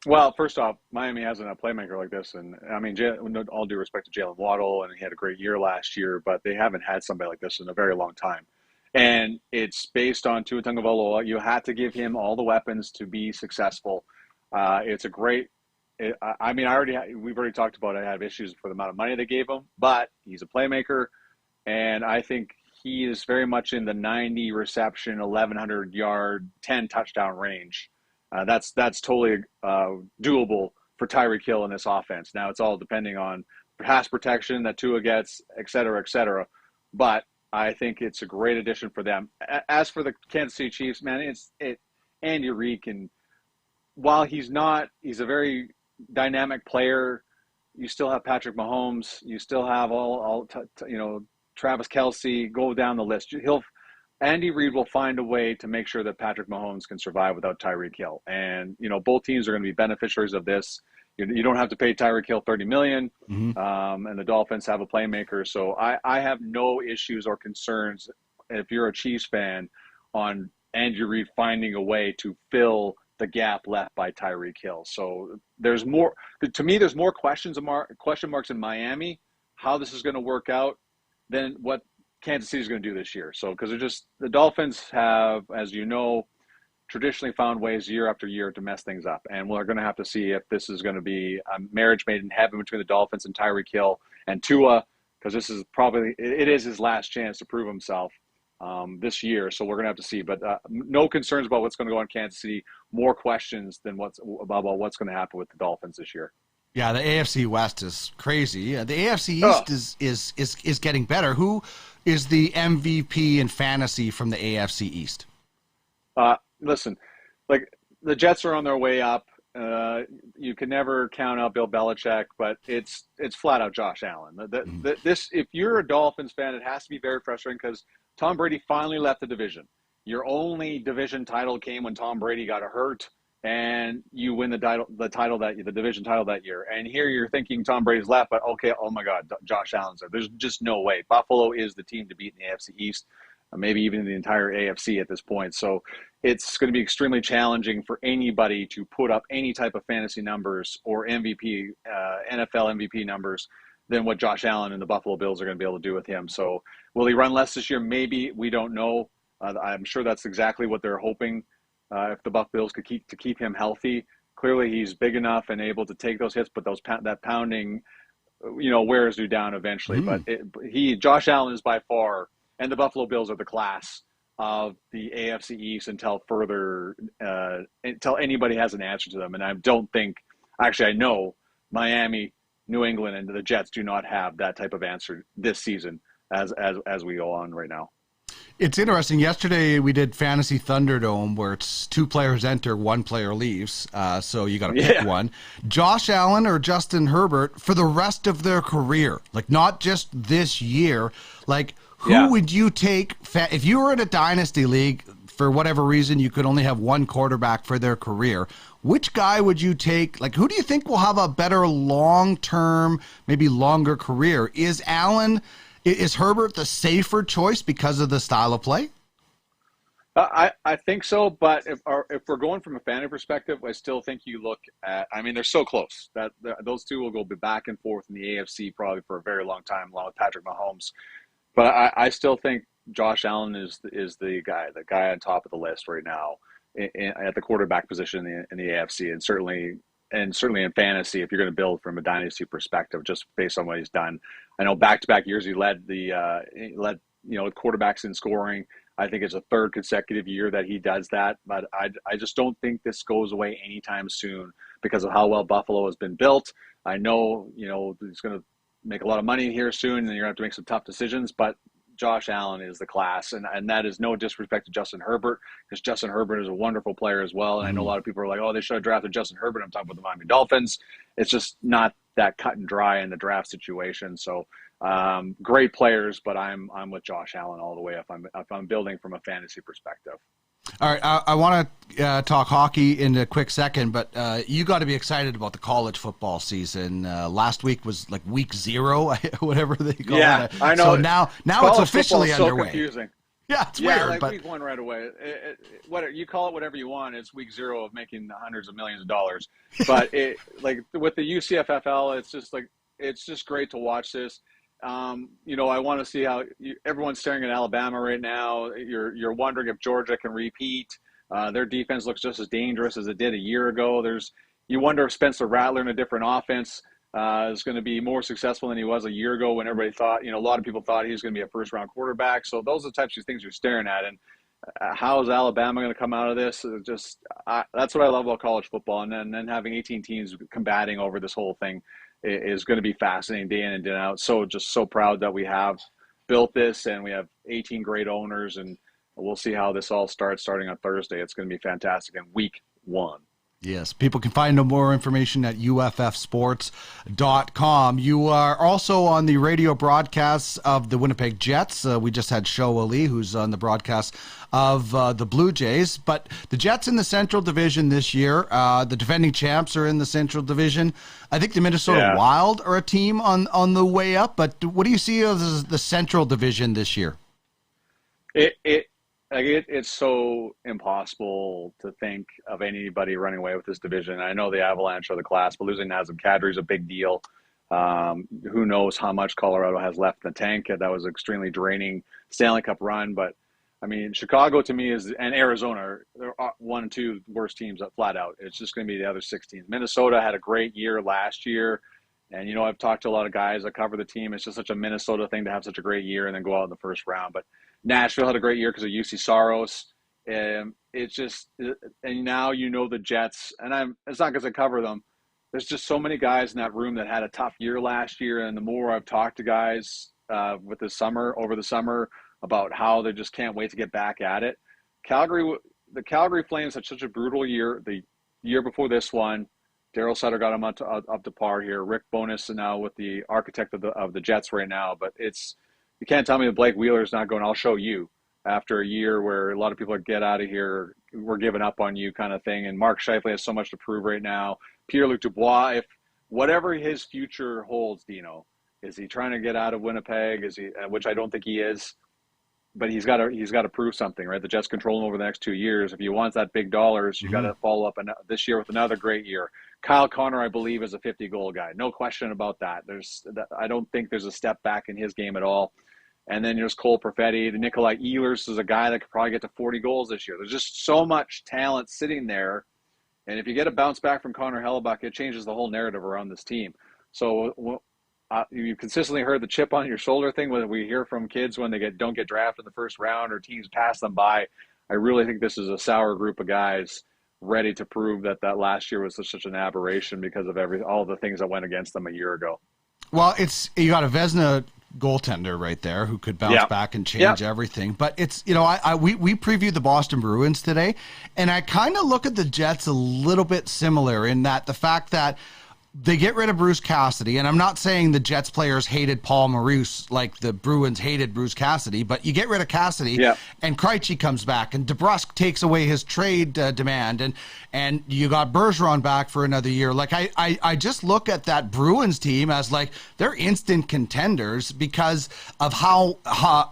Well, first off, Miami hasn't a playmaker like this. And I mean, with all due respect to Jalen Waddle, and he had a great year last year, but they haven't had somebody like this in a very long time. And it's based on Tua Tagovailoa. You have to give him all the weapons to be successful. It's a great, I mean, we've already talked about I have issues for the amount of money they gave him, but he's a playmaker. And I think he is very much in the 90 reception, 1,100 yard, 10 touchdown range. That's totally doable for Tyreek Hill in this offense. Now it's all depending on pass protection that Tua gets, et cetera, et cetera. But I think it's a great addition for them. As for the Kansas City Chiefs, man, Andy Reid, and while he's a very dynamic player. You still have Patrick Mahomes. You still have Travis Kelce. Go down the list. Andy Reid will find a way to make sure that Patrick Mahomes can survive without Tyreek Hill. And, both teams are going to be beneficiaries of this. You don't have to pay Tyreek Hill $30 million, and the Dolphins have a playmaker. So I have no issues or concerns if you're a Chiefs fan on Andy Reid finding a way to fill the gap left by Tyreek Hill. So there's more question marks in Miami, how this is going to work out, than what Kansas City is going to do this year. So, because the Dolphins have, as you know, traditionally found ways year after year to mess things up. And we're going to have to see if this is going to be a marriage made in heaven between the Dolphins and Tyreek Hill and Tua, because it is his last chance to prove himself this year. So we're going to have to see. But no concerns about what's going to go on Kansas City. More questions than about what's going to happen with the Dolphins this year. Yeah, the AFC West is crazy. The AFC East is getting better. Who is the MVP in fantasy from the AFC East? Listen, like the Jets are on their way up. You can never count out Bill Belichick, but it's flat out Josh Allen. If you're a Dolphins fan, it has to be very frustrating because Tom Brady finally left the division. Your only division title came when Tom Brady got hurt, and you win the division title that year. And here you're thinking Tom Brady's left, but okay, oh my God, Josh Allen's there. There's just no way. Buffalo is the team to beat in the AFC East, maybe even in the entire AFC at this point. So it's going to be extremely challenging for anybody to put up any type of fantasy numbers or MVP, NFL MVP numbers than what Josh Allen and the Buffalo Bills are going to be able to do with him. So will he run less this year? Maybe. We don't know. I'm sure that's exactly what they're hoping. If the Buff Bills could keep him healthy, clearly he's big enough and able to take those hits, but that pounding, wears you down eventually. But Josh Allen is by far, and the Buffalo Bills are the class of the AFC East until anybody has an answer to them. And I don't think, actually, I know Miami, New England, and the Jets do not have that type of answer this season as we go on right now. It's interesting. Yesterday we did Fantasy Thunderdome where it's 2 players enter, 1 player leaves. So you got to pick one. Josh Allen or Justin Herbert for the rest of their career. Like not just this year. Like who would you take if you were in a dynasty league for whatever reason you could only have 1 quarterback for their career? Which guy would you take? Like who do you think will have a better long-term, maybe longer career? Is Herbert the safer choice because of the style of play? I think so, but if we're going from a fantasy perspective, I still think you look at. I mean, they're so close that those two will go back and forth in the AFC probably for a very long time, along with Patrick Mahomes. But I still think Josh Allen is the guy on top of the list right now at the quarterback position in the AFC, and certainly in fantasy, if you're going to build from a dynasty perspective, just based on what he's done. I know back-to-back years he led quarterbacks in scoring. I think it's a 3rd consecutive year that he does that, but I just don't think this goes away anytime soon because of how well Buffalo has been built. I know, he's going to make a lot of money here soon, and you're going to have to make some tough decisions, but Josh Allen is the class, and that is no disrespect to Justin Herbert, because Justin Herbert is a wonderful player as well. And I know a lot of people are like, oh, they should have drafted Justin Herbert. I'm talking about the Miami Dolphins. It's just not that cut and dry in the draft situation. So great players, but I'm with Josh Allen all the way if I'm building from a fantasy perspective. All right, I want to talk hockey in a quick second, but you got to be excited about the college football season. Last week was like week 0, whatever they call it. Yeah, I know. So now it's officially underway. So confusing. Yeah, it's weird. Like but week 1 right away. You call it whatever you want. It's week 0 of making hundreds of millions of dollars. But with the UCFFL, it's just great to watch this. I want to see how everyone's staring at Alabama right now. You're wondering if Georgia can repeat. Their defense looks just as dangerous as it did a year ago. You wonder if Spencer Rattler in a different offense is going to be more successful than he was a year ago, when everybody thought, a lot of people thought he was going to be a first-round quarterback. So those are the types of things you're staring at. And how is Alabama going to come out of this? That's what I love about college football. And then having 18 teams combating over this whole thing is going to be fascinating day in and day out. So proud that we have built this, and we have 18 great owners, and we'll see how this all starting on Thursday. It's going to be fantastic in week 1. Yes, people can find no more information at UFFsports.com. You are also on the radio broadcasts of the Winnipeg Jets. We just had Sho Alli, who's on the broadcast of the Blue Jays. But the Jets in the Central Division this year, the defending champs are in the Central Division. I think the Minnesota Wild are a team on the way up. But what do you see as the Central Division this year? It's so impossible to think of anybody running away with this division. I know the Avalanche are the class, but losing Nazem Kadri is a big deal. Who knows how much Colorado has left in the tank? That was an extremely draining Stanley Cup run. But, I mean, Chicago to me and Arizona, they're 1 and 2 worst teams flat out. It's just going to be the other 6 teams. Minnesota had a great year last year. And, I've talked to a lot of guys that cover the team. It's just such a Minnesota thing to have such a great year and then go out in the first round. But Nashville had a great year because of UC Saros. And now the Jets, and it's not because I cover them. There's just so many guys in that room that had a tough year last year. And the more I've talked to guys over the summer about how they just can't wait to get back at it. The Calgary Flames had such a brutal year. The year before this one, Daryl Sutter got him up to par here. Rick Bowness now with the architect of the Jets right now. But you can't tell me that Blake Wheeler's not going, I'll show you, after a year where a lot of people are get out of here, we're giving up on you kind of thing. And Mark Scheifele has so much to prove right now. Pierre-Luc Dubois, if whatever his future holds, Dino, is he trying to get out of Winnipeg? Is he, which I don't think he is, but he's got to prove something, right? The Jets control him over the next 2 years. If he wants that big dollars, you got to follow up this year with another great year. Kyle Connor, I believe, is a 50-goal guy. No question about that. I don't think there's a step back in his game at all. And then there's Cole Perfetti. The Nikolai Ehlers is a guy that could probably get to 40 goals this year. There's just so much talent sitting there. And if you get a bounce back from Connor Hellebuck, it changes the whole narrative around this team. So you've consistently heard the chip on your shoulder thing when we hear from kids when they don't get drafted in the first round or teams pass them by. I really think this is a sour group of guys ready to prove that last year was such an aberration because of all the things that went against them a year ago. Well, you got a Vezina goaltender right there who could bounce back and change everything. But it's, we previewed the Boston Bruins today, and I kind of look at the Jets a little bit similar in that the fact that they get rid of Bruce Cassidy, and I'm not saying the Jets players hated Paul Maurice like the Bruins hated Bruce Cassidy, but you get rid of Cassidy, and Krejci comes back, and DeBrusk takes away his trade demand, and you got Bergeron back for another year. Like I just look at that Bruins team as like they're instant contenders because of how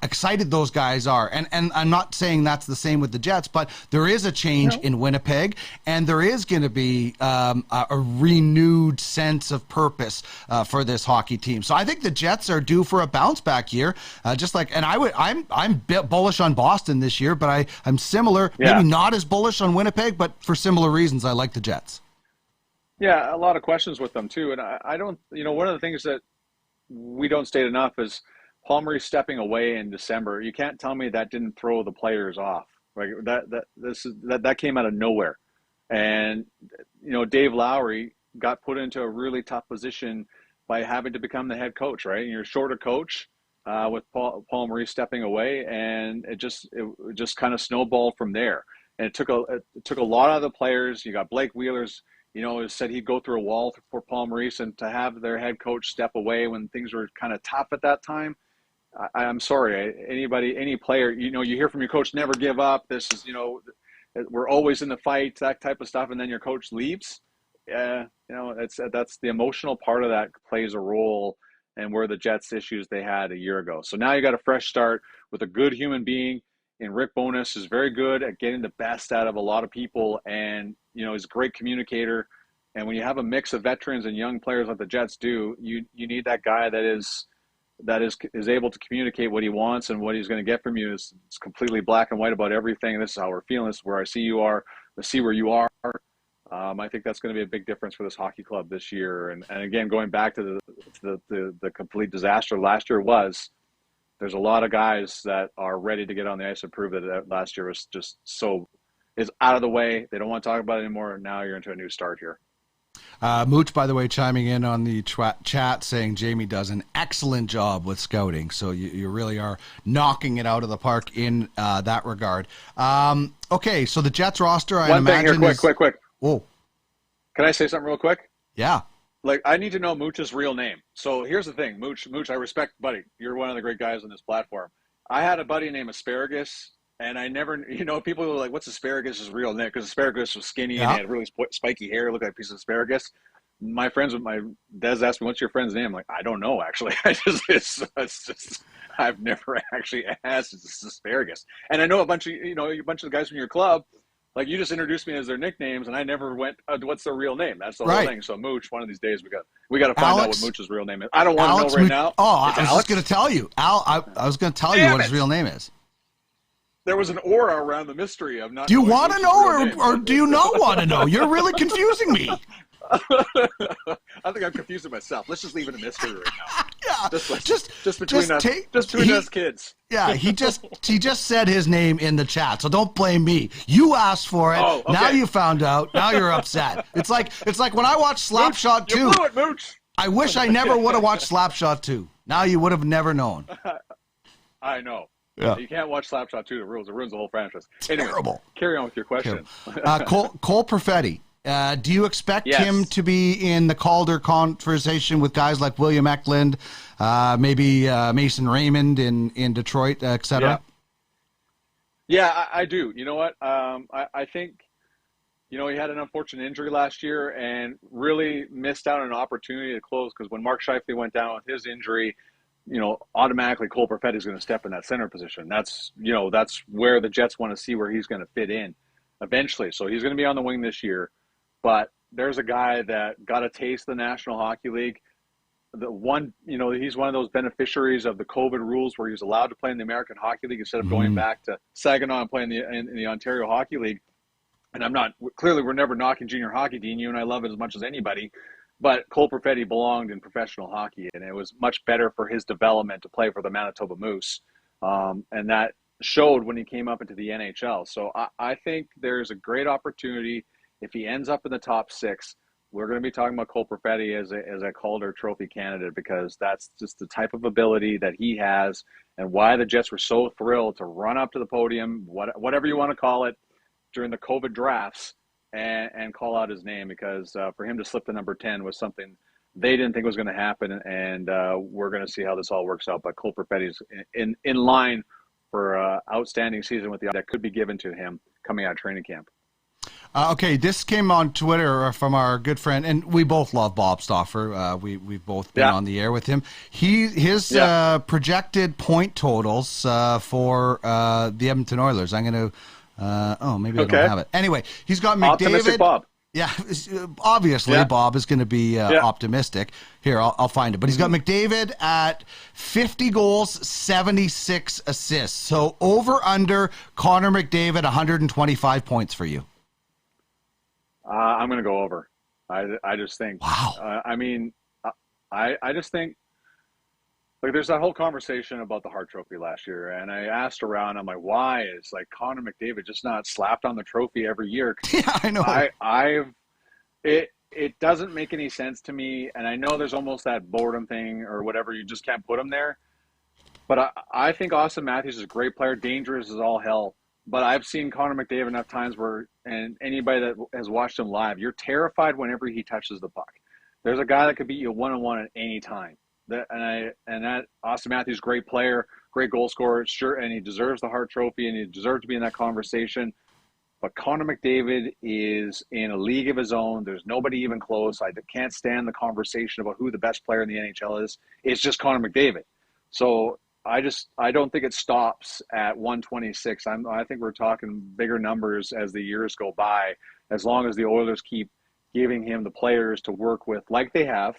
excited those guys are, and I'm not saying that's the same with the Jets, but there is a change in Winnipeg, and there is going to be a renewed sense of purpose for this hockey team. So I think the Jets are due for a bounce back year. I'm bullish on Boston this year, but I'm similar, maybe not as bullish on Winnipeg, but for similar reasons, I like the Jets. Yeah, a lot of questions with them too. And I don't, one of the things that we don't state enough is Paul Maurice stepping away in December. You can't tell me that didn't throw the players off. Like that came out of nowhere. And, Dave Lowry got put into a really tough position by having to become the head coach, right? And you're short a coach. with Paul Maurice stepping away, and it just kind of snowballed from there. And it took a lot of the players. You got Blake Wheeler's, said he'd go through a wall for Paul Maurice, and to have their head coach step away when things were kind of tough at that time. I'm sorry, any player, you hear from your coach, never give up. This is, we're always in the fight, that type of stuff, and then your coach leaves. That's the emotional part of that plays a role, and where the Jets issues they had a year ago. So now you got a fresh start with a good human being, and Rick Bowness is very good at getting the best out of a lot of people, and he's a great communicator. And when you have a mix of veterans and young players like the Jets do, you need that guy that is able to communicate what he wants, and what he's going to get from you is completely black and white about everything. This is how we're feeling. This is where I see you are. I see where you are. I think that's going to be a big difference for this hockey club this year. And again, going back to the complete disaster last year there's a lot of guys that are ready to get on the ice and prove that last year was just is out of the way. They don't want to talk about it anymore. Now you're into a new start here. Mooch, by the way, chiming in on the chat saying Jamie does an excellent job with scouting. So you really are knocking it out of the park in that regard. Okay, so the Jets roster, I imagine. One thing here, quick. Oh. Can I say something real quick? Yeah. I need to know Mooch's real name. So here's the thing, Mooch, I respect, buddy. You're one of the great guys on this platform. I had a buddy named Asparagus, and I never, people were like, what's Asparagus' real name? Because Asparagus was skinny and he had really spiky hair, looked like a piece of asparagus. My friends Des asked me, what's your friend's name? I'm like, I don't know, actually. I've never actually asked. It's Asparagus. And I know a bunch of the guys from your club. Like, you just introduced me as their nicknames, and I never went, what's their real name? That's the whole thing. So, Mooch, one of these days, we got to find out what Mooch's real name is. I don't want to know right now. Oh, I was just going to tell you. I was going to tell you what his real name is. There was an aura around the mystery of not. Do you want to know, or do you not want to know? You're really confusing me. I think I'm confusing myself. Let's just leave it a mystery right now. Yeah, just between us kids. Yeah, he just said his name in the chat, so don't blame me. You asked for it. Oh, okay. Now you found out. Now you're upset. It's like when I watched Slapshot 2. You blew it, Mooch. I wish I never would have watched Slapshot 2. Now you would have never known. I know. Yeah. You can't watch Slapshot 2. It ruins the whole franchise. Terrible. Anyway, carry on with your question. Cole Perfetti. Do you expect him to be in the Calder conversation with guys like William Eklund, maybe Mason Raymond in Detroit, et cetera? Yeah, I do. You know what? I think, he had an unfortunate injury last year and really missed out on an opportunity to close, because when Mark Scheifele went down with his injury, automatically Cole Perfetti is going to step in that center position. That's where the Jets want to see where he's going to fit in eventually. So he's going to be on the wing this year. But there's a guy that got a taste of the National Hockey League. He's one of those beneficiaries of the COVID rules where he was allowed to play in the American Hockey League instead of going back to Saginaw and playing in the Ontario Hockey League. And we're never knocking junior hockey, Dean. You and I love it as much as anybody. But Cole Perfetti belonged in professional hockey, and it was much better for his development to play for the Manitoba Moose. And that showed when he came up into the NHL. So I think there's a great opportunity. If he ends up in the top 6, we're going to be talking about Cole Perfetti as a Calder Trophy candidate, because that's just the type of ability that he has, and why the Jets were so thrilled to run up to the podium, whatever you want to call it, during the COVID drafts and call out his name, because for him to slip to number 10 was something they didn't think was going to happen, and we're going to see how this all works out. But Cole Perfetti's in line for an outstanding season that could be given to him coming out of training camp. Okay, this came on Twitter from our good friend, and we both love Bob Stauffer. We've both been on the air with him. His projected point totals for the Edmonton Oilers. I'm going to. Maybe I don't have it. Anyway, he's got McDavid. Optimistic Bob. Yeah, obviously Bob is going to be optimistic. Here, I'll find it. But he's got McDavid at 50 goals, 76 assists. So over under Connor McDavid, 125 points for you. I'm going to go over. I just think. Wow. I just think. There's that whole conversation about the Hart Trophy last year, and I asked around. I'm like, why is Connor McDavid just not slapped on the trophy every year? Yeah, I know. It doesn't make any sense to me, and I know there's almost that boredom thing or whatever. You just can't put him there. But I think Austin Matthews is a great player, dangerous as all hell. But I've seen Connor McDavid enough times where, and anybody that has watched him live, you're terrified whenever he touches the puck. There's a guy that could beat you one-on-one at any time. That Austin Matthews, great player, great goal scorer, sure, and he deserves the Hart Trophy, and he deserves to be in that conversation. But Connor McDavid is in a league of his own. There's nobody even close. I can't stand the conversation about who the best player in the NHL is. It's just Connor McDavid. So I don't think it stops at 126. I think we're talking bigger numbers as the years go by, as long as the Oilers keep giving him the players to work with like they have.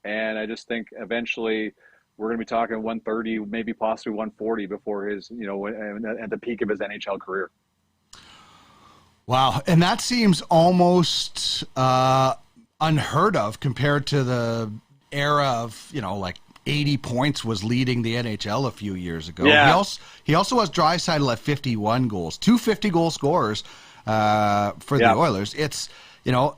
And I just think eventually we're going to be talking 130, maybe possibly 140 before his, at the peak of his NHL career. Wow. And that seems almost unheard of compared to the era of, like 80 points was leading the NHL a few years ago. Yeah. He also has Draisaitl at 51 goals, 250-goal scorers for the Oilers. It's, I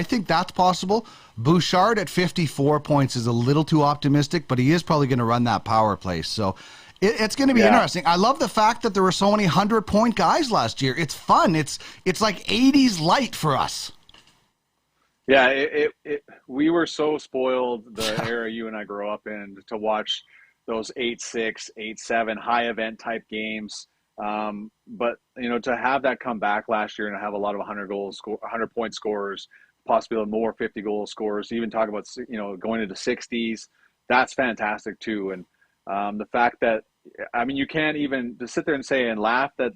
think that's possible. Bouchard at 54 points is a little too optimistic, but he is probably going to run that power play. So it's going to be interesting. I love the fact that there were so many 100-point guys last year. It's fun. It's like 80s light for us. Yeah, we were so spoiled the era you and I grew up in to watch those 8-6, 8-7 high event type games. But to have that come back last year and have a lot of 100-point scorers, possibly more 50-goal scorers, even talk about going into 60s, that's fantastic too. And the fact that you can't even to sit there and say and laugh that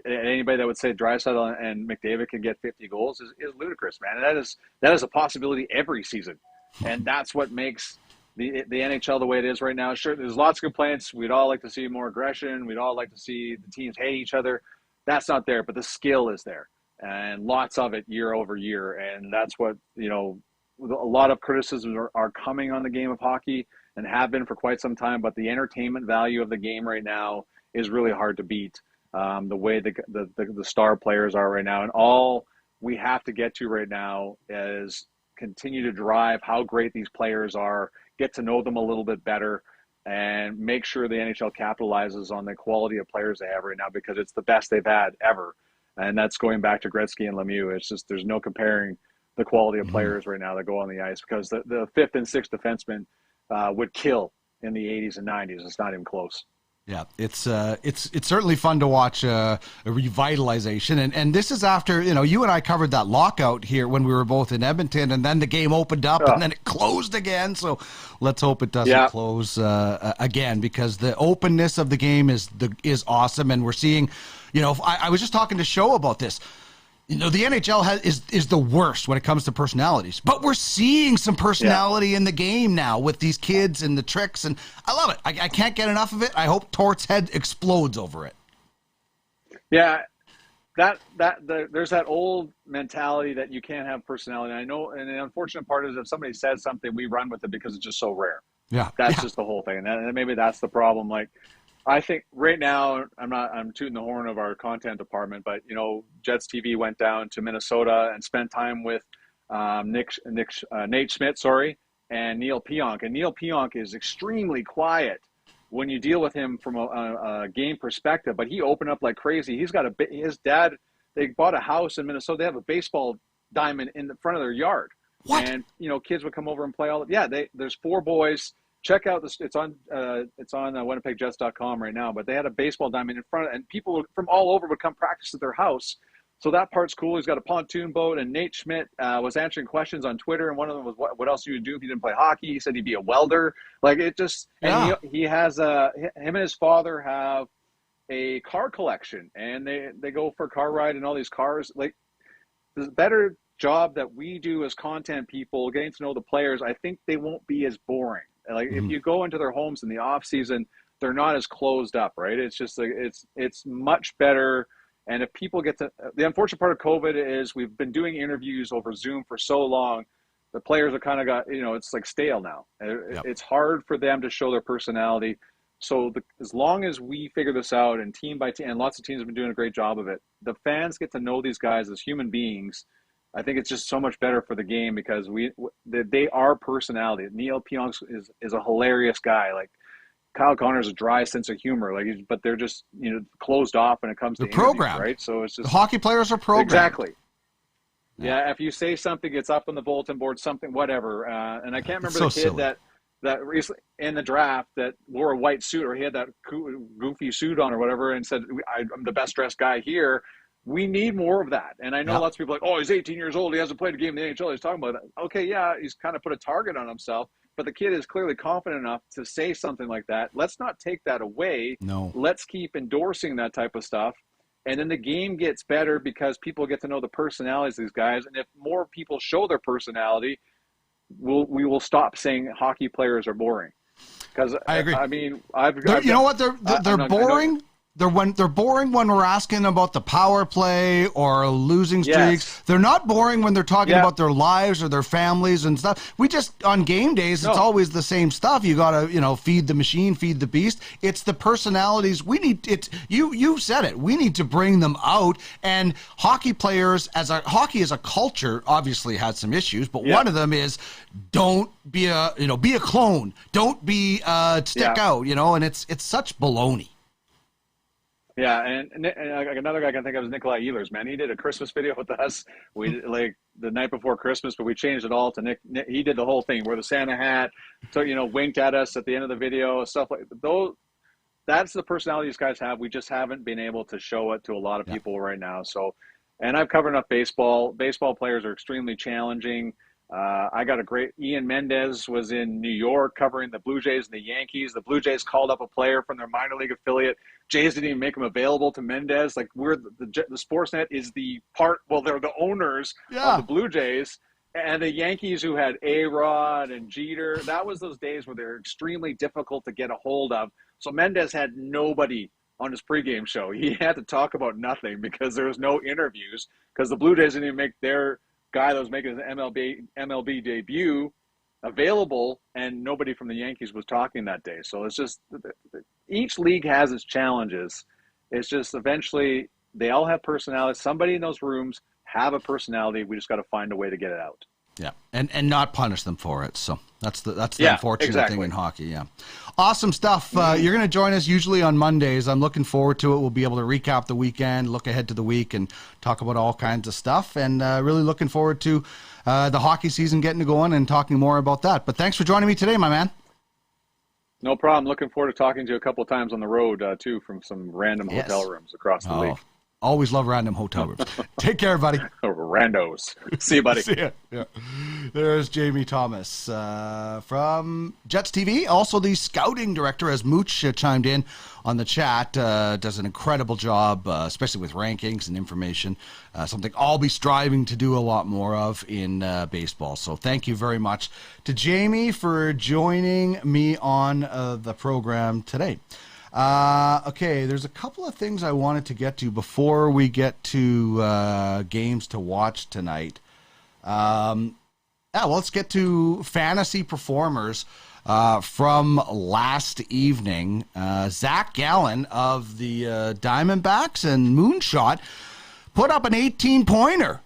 anybody that would say Draisaitl and McDavid can get 50 goals is ludicrous, man. And that is a possibility every season, and that's what makes the NHL the way it is right now. Sure, there's lots of complaints. We'd all like to see more aggression. We'd all like to see the teams hate each other. That's not there, but the skill is there, and lots of it year over year. And that's what a lot of criticisms are coming on the game of hockey, and have been for quite some time, but the entertainment value of the game right now is really hard to beat. The way the star players are right now, and all we have to get to right now is continue to drive how great these players are, get to know them a little bit better, and make sure the NHL capitalizes on the quality of players they have right now, because it's the best they've had ever. And that's going back to Gretzky and Lemieux. It's just there's no comparing the quality of players right now that go on the ice, because the fifth and sixth defensemen would kill in the 80s and 90s. It's not even close. Yeah, it's certainly fun to watch a revitalization, and this is after you and I covered that lockout here when we were both in Edmonton, and then the game opened up and then it closed again. So let's hope it doesn't close again, because the openness of the game is awesome, and we're seeing. I was just talking to Sho about this. The NHL is the worst when it comes to personalities, but we're seeing some personality in the game now with these kids and the tricks, and I love it. I can't get enough of it. I hope Tort's head explodes over it. Yeah, there's that old mentality that you can't have personality. And I know, and the unfortunate part is if somebody says something, we run with it because it's just so rare. Yeah, that's just the whole thing, and maybe that's the problem. Like, I think right now, I'm tooting the horn of our content department, but Jets TV went down to Minnesota and spent time with Nate Schmidt, and Neil Pionk. And Neil Pionk is extremely quiet when you deal with him from a game perspective, but he opened up like crazy. He's got his dad. They bought a house in Minnesota. They have a baseball diamond in the front of their yard. What? And kids would come over and play all. Yeah, there's 4 boys. Check out this. It's on WinnipegJets.com right now. But they had a baseball diamond in front, and people from all over would come practice at their house. So that part's cool. He's got a pontoon boat, and Nate Schmidt was answering questions on Twitter, and one of them was, "What else do you do if you didn't play hockey?" He said he'd be a welder. Like, it just. And he has him and his father have a car collection, and they go for a car ride and all these cars. Like, the better job that we do as content people, getting to know the players, I think they won't be as boring. Like, if you go into their homes in the off season, they're not as closed up, right? It's just like it's much better. And if people get to the unfortunate part of COVID is we've been doing interviews over Zoom for so long, the players are kind of got it's like stale now. It's hard for them to show their personality. So as long as we figure this out, and team by team, and lots of teams have been doing a great job of it, the fans get to know these guys as human beings. I think it's just so much better for the game because they are personality. Neil Pionk is a hilarious guy. Like Kyle Connor's a dry sense of humor. But they're just closed off when it comes to programmed, right? So it's just the hockey players are programmed. Exactly. Yeah, if you say something, it's up on the bulletin board, something, whatever. And I can't remember the kid that recently in the draft that wore a white suit, or he had that goofy suit on or whatever, and said, "I'm the best dressed guy here." We need more of that. And I know lots of people are like, "Oh, he's 18 years old. He hasn't played a game in the NHL. He's talking about that." Okay, yeah, he's kind of put a target on himself, but the kid is clearly confident enough to say something like that. Let's not take that away. No. Let's keep endorsing that type of stuff. And then the game gets better because people get to know the personalities of these guys. And if more people show their personality, we will stop saying hockey players are boring. Because I agree. I mean, you know what? They're boring. They're boring when we're asking about the power play or losing streaks. Yes. They're not boring when they're talking about their lives or their families and stuff. We just, on game days, it's always the same stuff. You got to, feed the machine, feed the beast. It's the personalities. You said it. We need to bring them out. And hockey players, hockey as a culture, obviously has some issues, but one of them is don't be a clone. Don't be stick out, and it's such baloney. Yeah, and another guy I can think of is Nikolai Ehlers, man. He did a Christmas video with us. We the night before Christmas, but we changed it all to Nick. He did the whole thing, wore the Santa hat, so winked at us at the end of the video, stuff like those. That's the personality these guys have. We just haven't been able to show it to a lot of people right now. So, and I've covered enough baseball. Baseball players are extremely challenging. I got a great Ian Mendez was in New York covering the Blue Jays and the Yankees. The Blue Jays called up a player from their minor league affiliate. Jays didn't even make him available to Mendez. Like the Sportsnet is they're the owners of the Blue Jays, and the Yankees who had A-Rod and Jeter. That was those days where they're extremely difficult to get a hold of. So Mendez had nobody on his pregame show. He had to talk about nothing because there was no interviews because the Blue Jays didn't even make their guy that was making his MLB debut available, and nobody from the Yankees was talking that day. So it's just each league has its challenges. It's just eventually they all have personality. Somebody in those rooms have a personality. We just got to find a way to get it out. Yeah, and not punish them for it. So that's the unfortunate thing in hockey. Yeah, awesome stuff. You're going to join us usually on Mondays. I'm looking forward to it. We'll be able to recap the weekend, look ahead to the week, and talk about all kinds of stuff. And really looking forward to the hockey season getting going and talking more about that. But thanks for joining me today, my man. No problem. Looking forward to talking to you a couple of times on the road too, from some random hotel rooms across the league. Always love random hotel rooms. Take care, buddy. Randos. See you, buddy. See ya. Yeah. There's Jamie Thomas from Jets TV. Also the scouting director, as Mooch chimed in on the chat, does an incredible job, especially with rankings and information. Something I'll be striving to do a lot more of in baseball. So thank you very much to Jamie for joining me on the program today. Okay, there's a couple of things I wanted to get to before we get to games to watch tonight. Let's get to fantasy performers from last evening. Zach Gallen of the Diamondbacks and Moonshot put up an 18-pointer.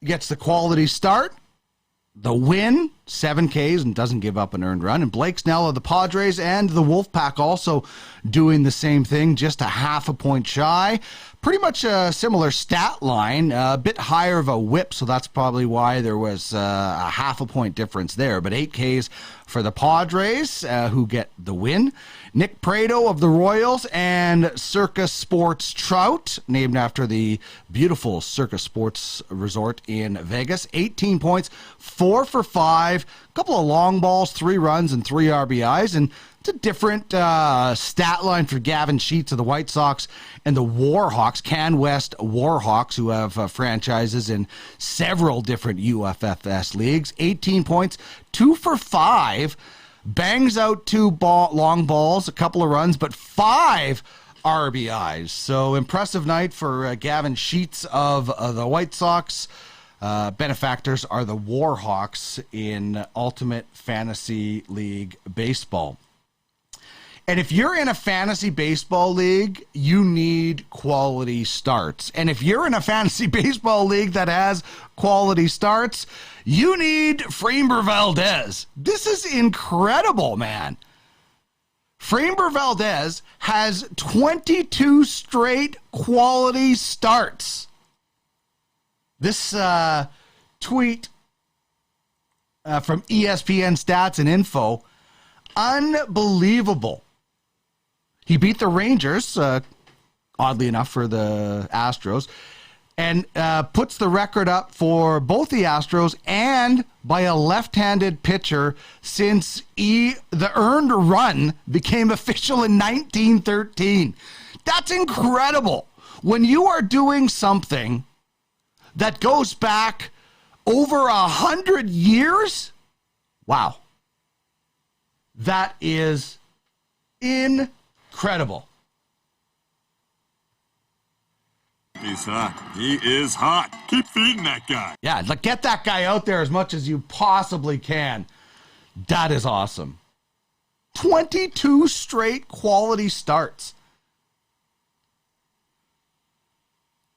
Gets the quality start, the win, 7 Ks, and doesn't give up an earned run. And Blake Snell of the Padres and the Wolfpack also doing the same thing, just a half a point shy. Pretty much a similar stat line, a bit higher of a whip, so that's probably why there was a half a point difference there. But 8 Ks for the Padres, who get the win. Nick Prado of the Royals and Circus Sports Trout, named after the beautiful Circus Sports Resort in Vegas. 18 points, 4 for 5, a couple of long balls, 3 runs, and 3 RBIs. And it's a different stat line for Gavin Sheets of the White Sox and the Warhawks, Can West Warhawks, who have franchises in several different UFFS leagues. 18 points, 2 for 5. Bangs out 2 long balls, a couple of runs, but 5 RBIs. So impressive night for Gavin Sheets of the White Sox. Benefactors are the Warhawks in Ultimate Fantasy League Baseball. And if you're in a fantasy baseball league, you need quality starts. And if you're in a fantasy baseball league that has quality starts, you need Framber Valdez. This is incredible, man. Framber Valdez has 22 straight quality starts. This tweet from ESPN Stats and Info, unbelievable. He beat the Rangers, oddly enough for the Astros, and puts the record up for both the Astros and by a left-handed pitcher since the earned run became official in 1913. That's incredible. When you are doing something that goes back over 100 years, wow. That is incredible. He's hot. He is hot. Keep feeding that guy. Yeah, get that guy out there as much as you possibly can. That is awesome. 22 straight quality starts.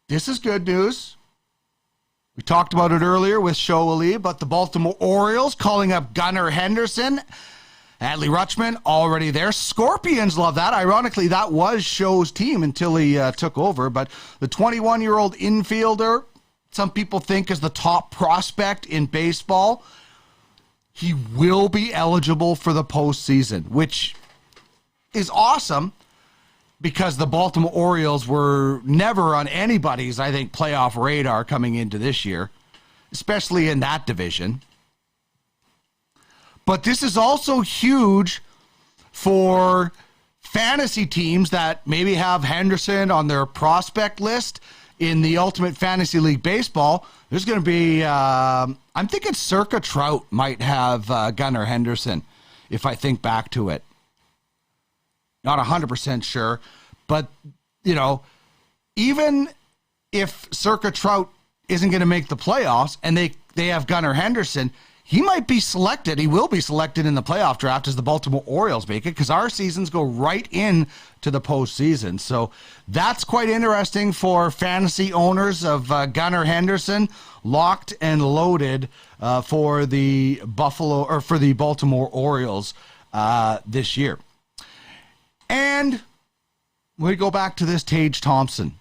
This is good news. We talked about it earlier with Sho Alli, but the Baltimore Orioles calling up Gunnar Henderson. Adley Rutschman already there. Scorpions love that. Ironically, that was Sho's team until he took over. But the 21-year-old infielder, some people think is the top prospect in baseball. He will be eligible for the postseason, which is awesome because the Baltimore Orioles were never on anybody's, I think, playoff radar coming into this year, especially in that division. But this is also huge for fantasy teams that maybe have Henderson on their prospect list in the Ultimate Fantasy League Baseball. There's going to be, I'm thinking Circa Trout might have Gunnar Henderson, if I think back to it. Not 100% sure, but, even if Circa Trout isn't going to make the playoffs and they have Gunnar Henderson, he might be selected. He will be selected in the playoff draft as the Baltimore Orioles make it because our seasons go right in to the postseason. So that's quite interesting for fantasy owners of Gunnar Henderson, locked and loaded for the Baltimore Orioles this year. And we go back to this Tage Thompson.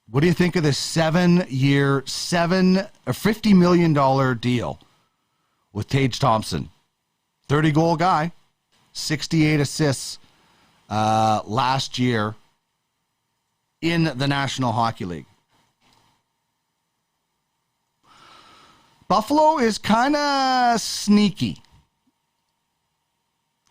What do you think of this 7-year, $50 million deal with Tage Thompson? 30-goal guy, 68 assists last year in the National Hockey League. Buffalo is kind of sneaky.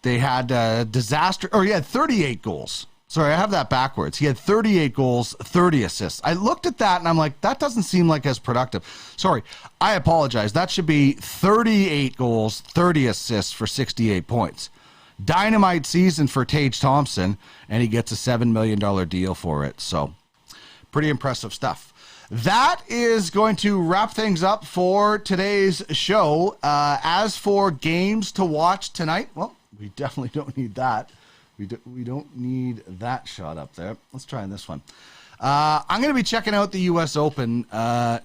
They had a disaster, or he had 38 goals. Sorry, I have that backwards. He had 38 goals, 30 assists. I looked at that and I'm like, that doesn't seem like as productive. Sorry, I apologize. That should be 38 goals, 30 assists for 68 points. Dynamite season for Tage Thompson, and he gets a $7 million deal for it. So, pretty impressive stuff. That is going to wrap things up for today's show. As for games to watch tonight, well, we definitely don't need that. We don't need that shot up there. Let's try this one. I'm going to be checking out the U.S. Open.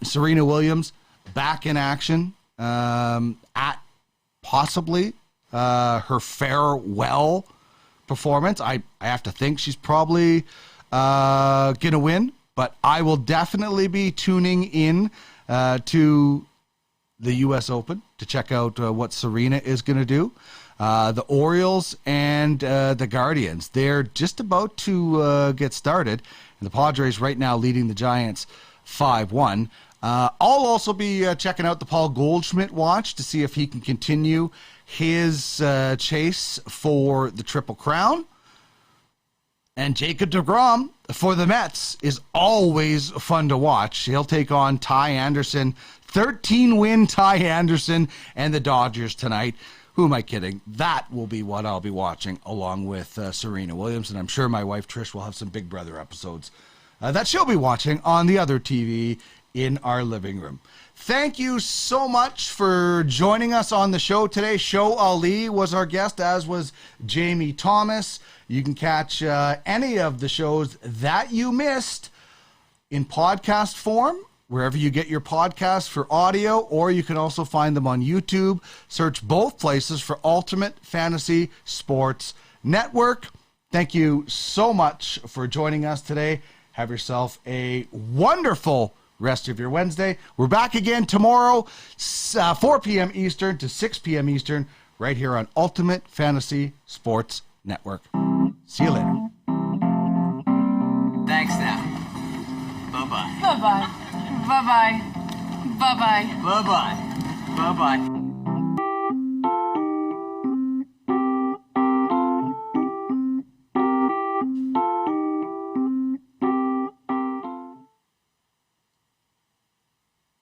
Serena Williams back in action at possibly her farewell performance. I have to think she's probably going to win, but I will definitely be tuning in to the U.S. Open to check out what Serena is going to do. The Orioles and the Guardians, they're just about to get started. And the Padres right now leading the Giants 5-1. I'll also be checking out the Paul Goldschmidt watch to see if he can continue his chase for the Triple Crown. And Jacob deGrom for the Mets is always fun to watch. He'll take on Ty Anderson, 13-win Ty Anderson and the Dodgers tonight. Who am I kidding? That will be what I'll be watching along with Serena Williams. And I'm sure my wife Trish will have some Big Brother episodes that she'll be watching on the other TV in our living room. Thank you so much for joining us on the show today. Sho Alli was our guest, as was Jamie Thomas. You can catch any of the shows that you missed in podcast form, wherever you get your podcasts for audio, or you can also find them on YouTube. Search both places for Ultimate Fantasy Sports Network. Thank you so much for joining us today. Have yourself a wonderful rest of your Wednesday. We're back again tomorrow, 4 p.m. Eastern to 6 p.m. Eastern, right here on Ultimate Fantasy Sports Network. See you later. Thanks now. Bye-bye. Bye-bye. Bye-bye. Bye-bye. Bye-bye. Bye-bye.